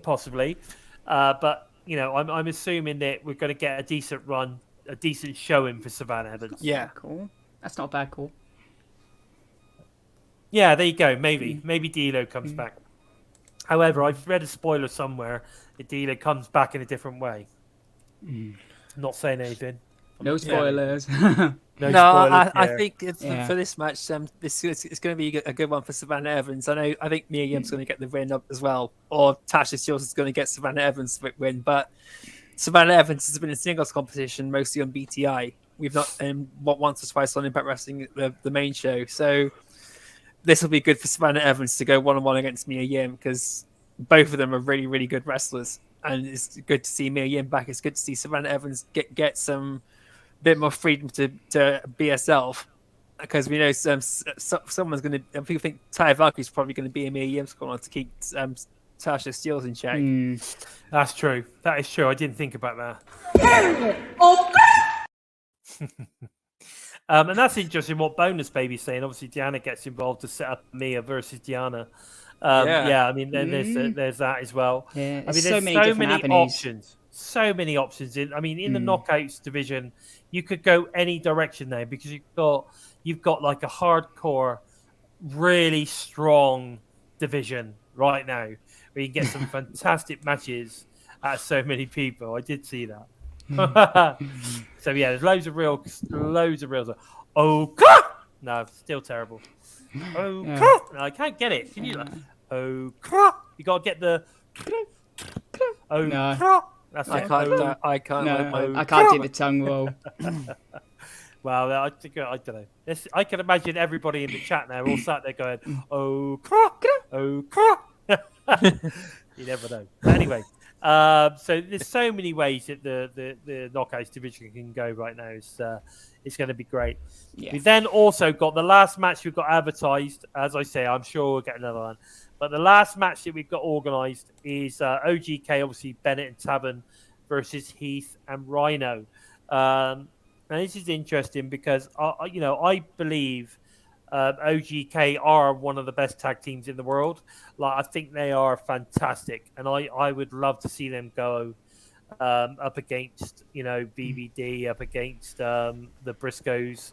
Speaker 2: Possibly, but I'm assuming that we're going to get a decent run, a decent showing for Savannah Evans.
Speaker 3: Yeah, cool. That's not a bad call.
Speaker 2: Yeah, there you go. Maybe D'Lo comes back. However, I've read a spoiler somewhere that D'Lo comes back in a different way. Not saying anything.
Speaker 3: No spoilers.
Speaker 4: I think for this match, it's going to be a good one for Savannah Evans. I think Mia Yim's going to get the win up as well, or Tasha Steelz is going to get Savannah Evans the win. But Savannah Evans has been in singles competition mostly on BTI. We've not once or twice on Impact Wrestling, the main show. So this will be good for Savannah Evans to go 1-on-1 against Mia Yim because both of them are really, really good wrestlers, and it's good to see Mia Yim back. It's good to see Savannah Evans get some bit more freedom to be herself, because we know someone's going to. People think Taya Valkyrie's probably going to be a Mia Yim's corner to keep Tasha Steelz in check.
Speaker 2: That's true. That is true. I didn't think about that. And that's interesting what Bonus Baby's saying. Obviously, Deanna gets involved to set up Mia versus Deanna. I mean, then there's that as well.
Speaker 3: Yeah,
Speaker 2: I mean,
Speaker 3: there's
Speaker 2: so many options. So many options. In the knockouts division, you could go any direction there because you've got like a hardcore, really strong division right now where you can get some fantastic matches at so many people. I did see that. So yeah, there's loads of reels. Oh, no, still terrible. Oh, no, I can't get it. Can you? Oh, you gotta get the. Oh,
Speaker 3: no.
Speaker 2: That's
Speaker 4: I
Speaker 2: it.
Speaker 4: can't. I can't.
Speaker 3: No, I can't do the tongue roll.
Speaker 2: Well, I don't know. I can imagine everybody in the chat now all sat there going, "Oh, you never know." But anyway, so there's so many ways that the knockouts division can go right now. It's going to be great. Yeah. We then also got the last match we've got advertised. As I say, I'm sure we'll get another one. But the last match that we've got organised is OGK, obviously Bennett and Tavern versus Heath and Rhino. Now this is interesting because I believe OGK are one of the best tag teams in the world. Like, I think they are fantastic, and I would love to see them go up against, BBD, up against the Briscoes.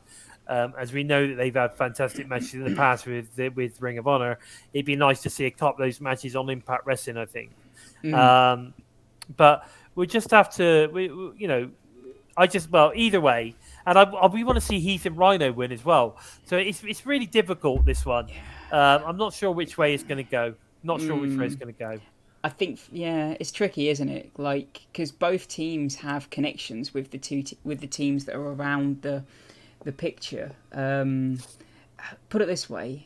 Speaker 2: As we know that they've had fantastic matches in the past with Ring of Honor, it'd be nice to see a couple of those matches on Impact Wrestling, I think. But we just have to, either way. And we want to see Heath and Rhino win as well. So it's really difficult, this one. I'm not sure which way it's going to go. Not sure which way it's going to go.
Speaker 3: I think, it's tricky, isn't it? Like, because both teams have connections with the teams that are around the picture. Put it this way,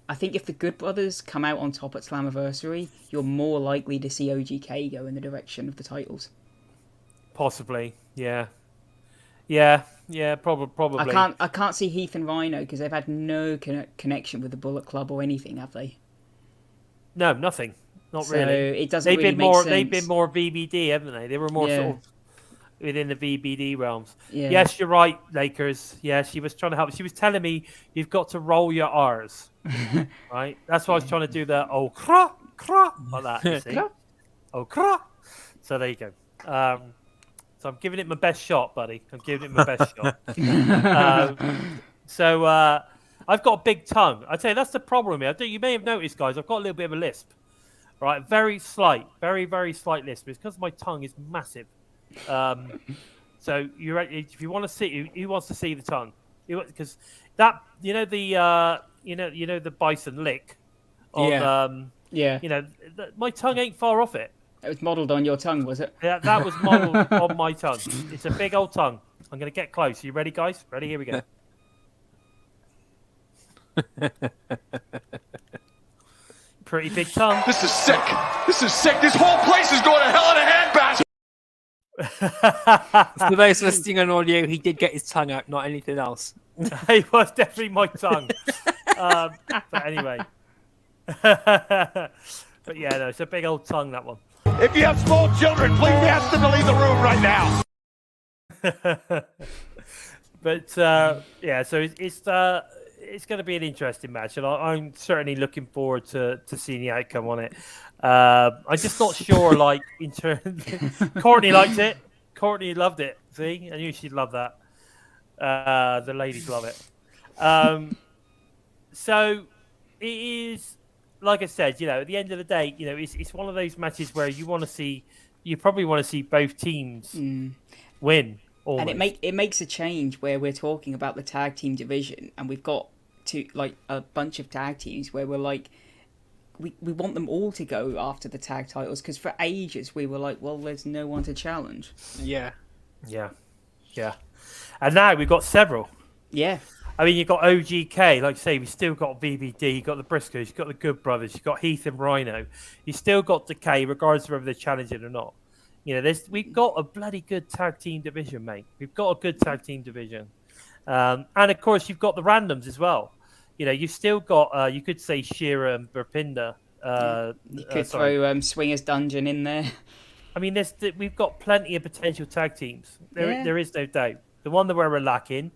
Speaker 3: I think if the Good Brothers come out on top at Slammiversary, you're more likely to see OGK go in the direction of the titles.
Speaker 2: Possibly, yeah, probably.
Speaker 3: I can't see Heath and Rhino because they've had no connection with the Bullet Club or anything, have they?
Speaker 2: No, nothing. Not
Speaker 3: so
Speaker 2: really.
Speaker 3: It doesn't really make sense.
Speaker 2: They've been more VBD, haven't they? They were more sort of within the VBD realms.
Speaker 3: Yeah.
Speaker 2: Yes, you're right, Lakers. Yeah, she was trying to help. She was telling me you've got to roll your R's, right? That's why I was trying to do the cra like that. You see? Cra. So there you go. So I'm giving it my best shot, buddy. I'm giving it my best shot. So I've got a big tongue. I tell you, that's the problem here. You may have noticed, guys, I've got a little bit of a lisp. Right, very slight, very, very slight lisp. It's because my tongue is massive. So if you want to see, who wants to see the tongue? Because that, the Bison lick. On, my tongue ain't far off it.
Speaker 3: It was modelled on your tongue, was it?
Speaker 2: Yeah, that was modelled on my tongue. It's a big old tongue. I'm going to get close. Are you ready, guys? Ready? Here we go. Pretty big tongue.
Speaker 1: This is sick. This is sick. This whole place is going to hell in a handbasket.
Speaker 4: For those listening on audio, he did get his tongue out, not anything else.
Speaker 2: It was definitely my tongue. But anyway. But yeah, no, it's a big old tongue, that one.
Speaker 1: If you have small children, please ask them to leave the room right now.
Speaker 2: But so it's going to be an interesting match, and I'm certainly looking forward to seeing the outcome on it. I'm just not sure, like, in terms. Courtney liked it. Courtney loved it. See, I knew she'd love that. The ladies love it. So it is, like I said, at the end of the day, it's one of those matches where you probably want to see both teams win. Almost.
Speaker 3: And it makes a change where we're talking about the tag team division, and we've got a bunch of tag teams where we're like, we want them all to go after the tag titles, because for ages we were like, well, there's no one to challenge.
Speaker 2: Yeah. And now we've got several.
Speaker 3: Yeah.
Speaker 2: I mean, you've got OGK, like I say, we've still got BBD, you've got the Briscoes, you've got the Good Brothers, you've got Heath and Rhino, you've still got Decay, regardless of whether they're challenging or not. We've got a bloody good tag team division, mate. We've got a good tag team division. And of course, you've got the randoms as well. You've still got, you could say Shira and Burpinda.
Speaker 3: You could throw Swingers Dungeon in there.
Speaker 2: I mean, we've got plenty of potential tag teams. There is no doubt. The one that we're lacking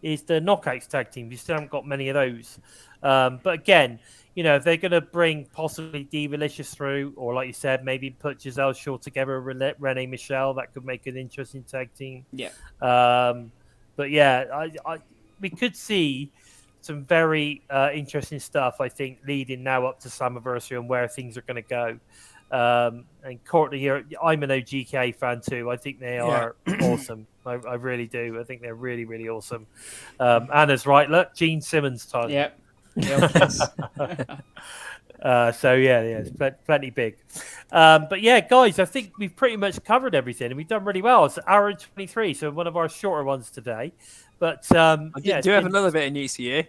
Speaker 2: is the Knockouts tag team. We still haven't got many of those. But again, if they're going to bring possibly Divalicious through, or like you said, maybe put Giselle Shaw together with Renee Michelle, that could make an interesting tag team.
Speaker 3: Yeah.
Speaker 2: But yeah, we could see some very interesting stuff, I think, leading now up to Slammiversary and where things are going to go. And Courtney here, I'm an OGK fan too. I think they are awesome. I really do. I think they're really, really awesome. Anna's right. Look, Gene Simmons time.
Speaker 3: Yep.
Speaker 2: So it's plenty big. But yeah, guys, I think we've pretty much covered everything, and we've done really well. It's hour and 23, so one of our shorter ones today. But
Speaker 4: I do have another bit of news here.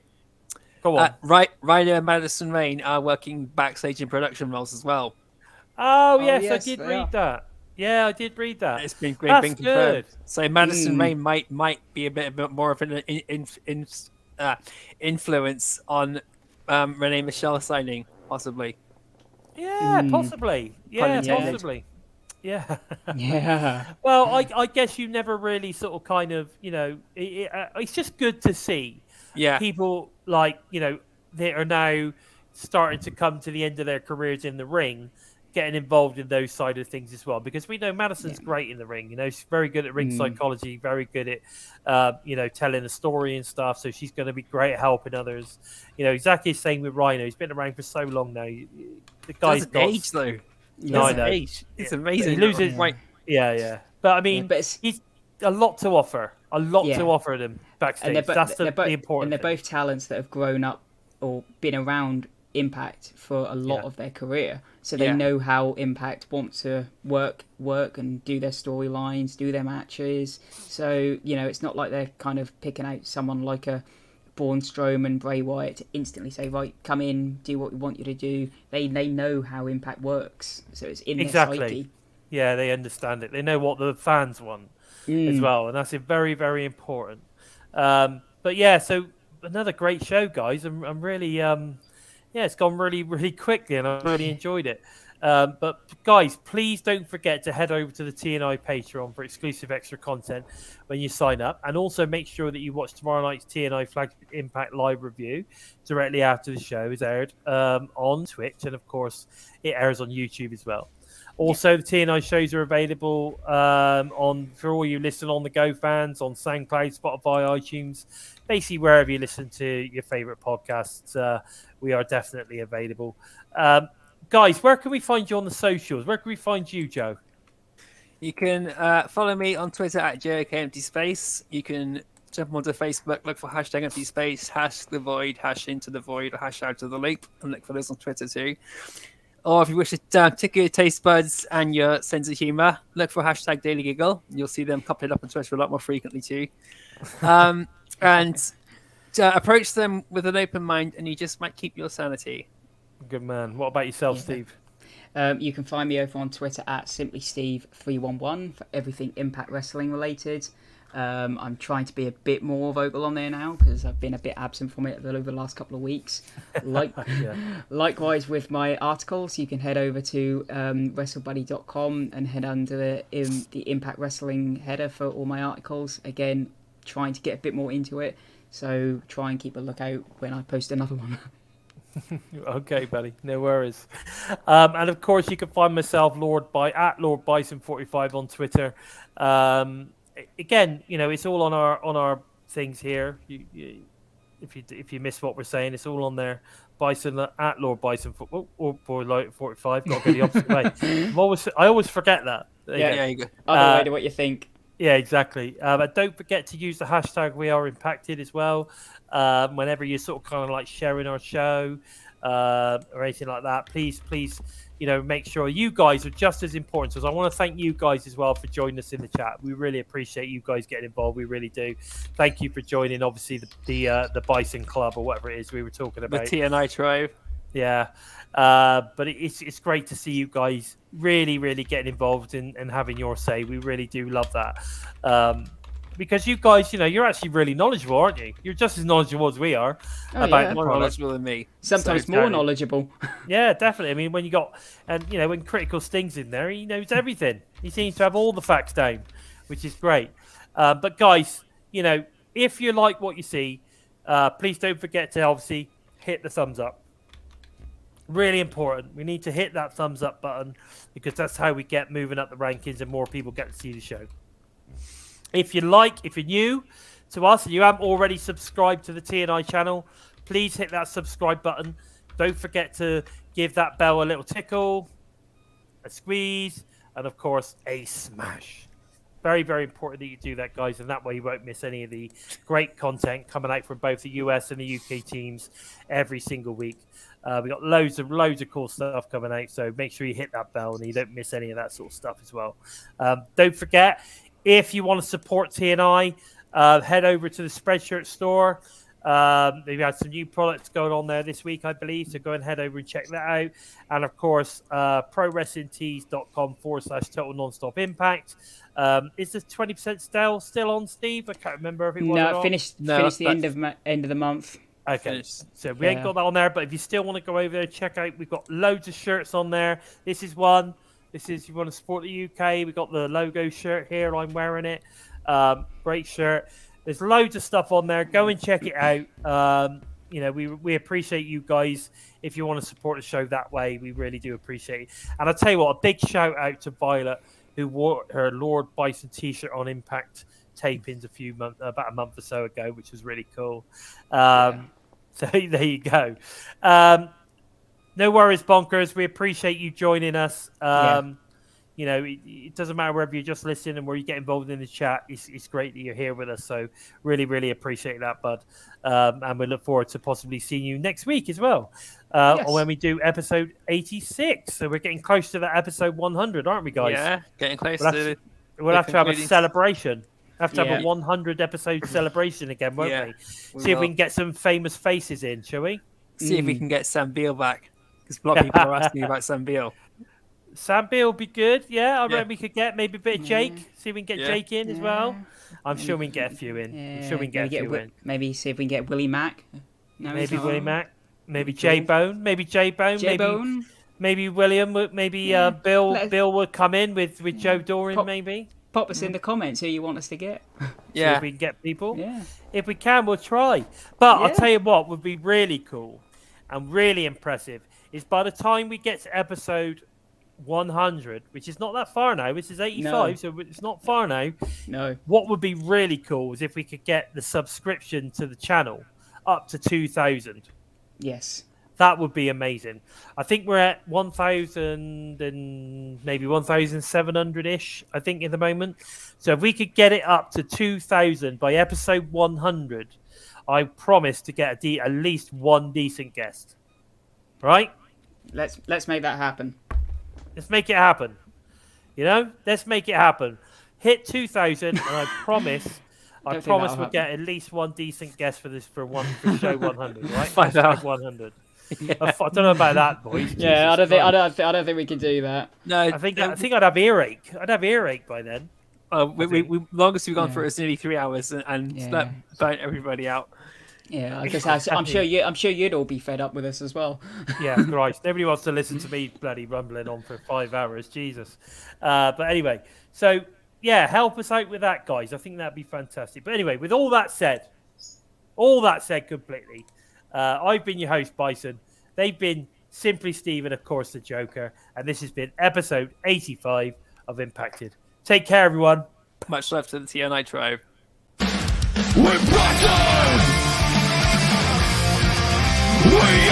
Speaker 2: Go on.
Speaker 4: Ryder and Madison Rain are working backstage in production roles as well.
Speaker 2: Oh yes, I did read that. Yeah, I did read that.
Speaker 4: It's been
Speaker 2: That's
Speaker 4: confirmed.
Speaker 2: good.
Speaker 4: So Madison Rain might be a bit more of an influence on Renee Michelle signing, possibly.
Speaker 2: Yeah, possibly. Yeah, possibly. Yeah.
Speaker 3: Yeah.
Speaker 2: Well, I guess you never really sort of kind of, it's just good to see.
Speaker 4: Yeah.
Speaker 2: people like, they are now starting to come to the end of their careers in the ring, getting involved in those side of things as well. Because we know Madison's great in the ring. She's very good at ring psychology, very good at, telling a story and stuff. So she's going to be great at helping others. Exactly the same with Rhino. He's been around for so long now. The guy's
Speaker 4: Doesn't age though.
Speaker 2: No, I know.
Speaker 4: Age. It's amazing.
Speaker 2: He loses.
Speaker 4: Right.
Speaker 2: Yeah. But I mean, he's a lot to offer. A lot to offer them backstage.
Speaker 3: And
Speaker 2: That's the important
Speaker 3: And they're
Speaker 2: thing.
Speaker 3: both talents that have grown up or been around Impact for a lot of their career. So they know how Impact want to work and do their storylines, do their matches. So, it's not like they're kind of picking out someone like a Braun Strowman, Bray Wyatt to instantly say, right, come in, do what we want you to do. They know how Impact works. So it's in their psyche.
Speaker 2: Yeah, they understand it. They know what the fans want as well. And that's very, very important. But yeah, so another great show, guys. I'm really... it's gone really, really quickly, and I really enjoyed it. But guys, please don't forget to head over to the TNI Patreon for exclusive extra content when you sign up, and also make sure that you watch tomorrow night's TNI Flagship Impact live review directly after the show is aired on Twitch, and of course it airs on YouTube as well. Also, the TNI shows are available for all you listen on the go fans on SoundCloud, Spotify, iTunes, basically wherever you listen to your favorite podcasts. We are definitely available. Guys, where can we find you on the socials? Where can we find you, Joe?
Speaker 4: You can follow me on Twitter at JOKEmptyspace. You can jump onto Facebook, look for #EmptySpace, #TheVoid, #IntoTheVoid, or #OutOfTheLoop, and look for those on Twitter too. Or if you wish to tickle your taste buds and your sense of humour, look for #DailyGiggle. You'll see them coupled up on Twitter a lot more frequently too. And approach them with an open mind, and you just might keep your sanity.
Speaker 2: Good man. What about yourself, Steve?
Speaker 3: You can find me over on Twitter at SimplySteve311 for everything Impact Wrestling related. I'm trying to be a bit more vocal on there now because I've been a bit absent from it over the last couple of weeks. Likewise with my articles, you can head over to WrestleBuddy.com and head under the Impact Wrestling header for all my articles. Again, trying to get a bit more into it, so try and keep a lookout when I post another one.
Speaker 2: Okay, buddy, no worries. And of course, you can find myself at Lord Bison45 on Twitter. Again, it's all on our things here. If you miss what we're saying, it's all on there. Bison at Lord Bison or 45. Got to go the opposite way. I always forget that.
Speaker 3: Yeah, you go. Other way to what you think.
Speaker 2: Yeah, exactly. But don't forget to use the hashtag We Are Impacted as well. Whenever you're sort of kind of like sharing our show or anything like that, please, make sure you guys are just as important. So I want to thank you guys as well for joining us in the chat. We really appreciate you guys getting involved. We really do. Thank you for joining. Obviously, the Bison Club or whatever it is we were talking about.
Speaker 4: The TNI tribe.
Speaker 2: Yeah. But it's great to see you guys really, really getting involved and having your say. We really do love that. Because you guys, you're actually really knowledgeable, aren't you? You're just as knowledgeable as we are about the
Speaker 4: more
Speaker 2: product.
Speaker 4: knowledgeable than me.
Speaker 3: Sometimes more knowledgeable.
Speaker 2: Yeah, definitely. I mean, when you got, and when Critical Sting's in there, he knows everything. He seems to have all the facts down, which is great. But guys, if you like what you see, please don't forget to obviously hit the thumbs up. Really important. We need to hit that thumbs up button because that's how we get moving up the rankings and more people get to see the show. If you're new to us and you haven't already subscribed to the TNI channel, please hit that subscribe button. Don't forget to give that bell a little tickle, a squeeze, and of course, a smash. Very, very important that you do that, guys, and that way you won't miss any of the great content coming out from both the US and the UK teams every single week. We got loads of cool stuff coming out, so make sure you hit that bell and you don't miss any of that sort of stuff as well. Don't forget, if you want to support TNI, head over to the Spreadshirt store. They've had some new products going on there this week, I believe, so go and head over and check that out. And of course, ProWrestlingTees.com/Total Nonstop Impact. Is the 20% still on, Steve? I can't remember if it was.
Speaker 3: No, finished the end of the month.
Speaker 2: Okay, so we ain't got that on there, but if you still want to go over there, check out. We've got loads of shirts on there. This is one. This is, you want to support the UK. We've got the logo shirt here. I'm wearing it. Great shirt. There's loads of stuff on there. Go and check it out. You know, we appreciate you guys. If you want to support the show that way, we really do appreciate it. And I'll tell you what, a big shout out to Violet, who wore her Lord Bison t-shirt on Impact tapings about a month or so ago, which was really cool. So there you go. No worries, Bonkers. We appreciate you joining us. You know, it doesn't matter whether you're just listening and where you get involved in the chat. It's great that you're here with us. So really, really appreciate that, bud. And we look forward to possibly seeing you next week as well. Or when we do episode 86. So we're getting close to that episode 100, aren't we, guys?
Speaker 4: Yeah, getting close
Speaker 2: We'll have to have a celebration. Have to have a 100 episode celebration again, won't we? See if we can get some famous faces in, shall we?
Speaker 4: See if we can get Sam Beale back. Because a lot of people are asking about Sam Beale.
Speaker 2: Sam Beale would be good. Yeah, I reckon we could get maybe a bit of Jake. See if we can get Jake in as well. I'm sure we can get a few in. I'm sure we can get a few in.
Speaker 3: Maybe see if we can get Willie Mack. No,
Speaker 2: maybe Willie Mack. Maybe J-Bone. Maybe J-Bone.
Speaker 3: J-Bone.
Speaker 2: Maybe William. Maybe Bill would come in with Joe Doran, maybe.
Speaker 3: Pop us in the comments who you want us to get.
Speaker 2: See if we can get people.
Speaker 3: Yeah.
Speaker 2: If we can, we'll try. But I'll tell you what would be really cool and really impressive is by the time we get to episode 100, which is not that far now. This is 85, so it's not far now.
Speaker 3: No.
Speaker 2: What would be really cool is if we could get the subscription to the channel up to 2,000.
Speaker 3: Yes.
Speaker 2: That would be amazing. I think we're at 1,000 and maybe 1,700-ish, I think, at the moment. So if we could get it up to 2,000 by episode 100, I promise to get at least one decent guest. Right?
Speaker 3: Let's make that happen.
Speaker 2: Let's make it happen. You know, let's make it happen. Hit 2,000, and I promise we'll get at least one decent guest for show 100. Right? Hashtag 100. Yeah. I don't know about that, boys.
Speaker 3: Yeah, I don't think we can do that.
Speaker 4: No,
Speaker 2: I think I'd have earache. I'd have earache by then.
Speaker 4: We longest we've gone for is nearly 3 hours, and that burnt everybody out.
Speaker 3: Yeah, I guess I'm sure you'd all be fed up with us as well.
Speaker 2: Yeah, Christ, nobody wants to listen to me bloody rumbling on for 5 hours, Jesus. But anyway, so yeah, help us out with that, guys. I think that'd be fantastic. But anyway, with all that said completely, I've been your host, Bison. They've been Simply Steve and, of course, the Joker. And this has been episode 85 of Impacted. Take care, everyone.
Speaker 4: Much love to the TNI tribe.
Speaker 1: We're Bison! We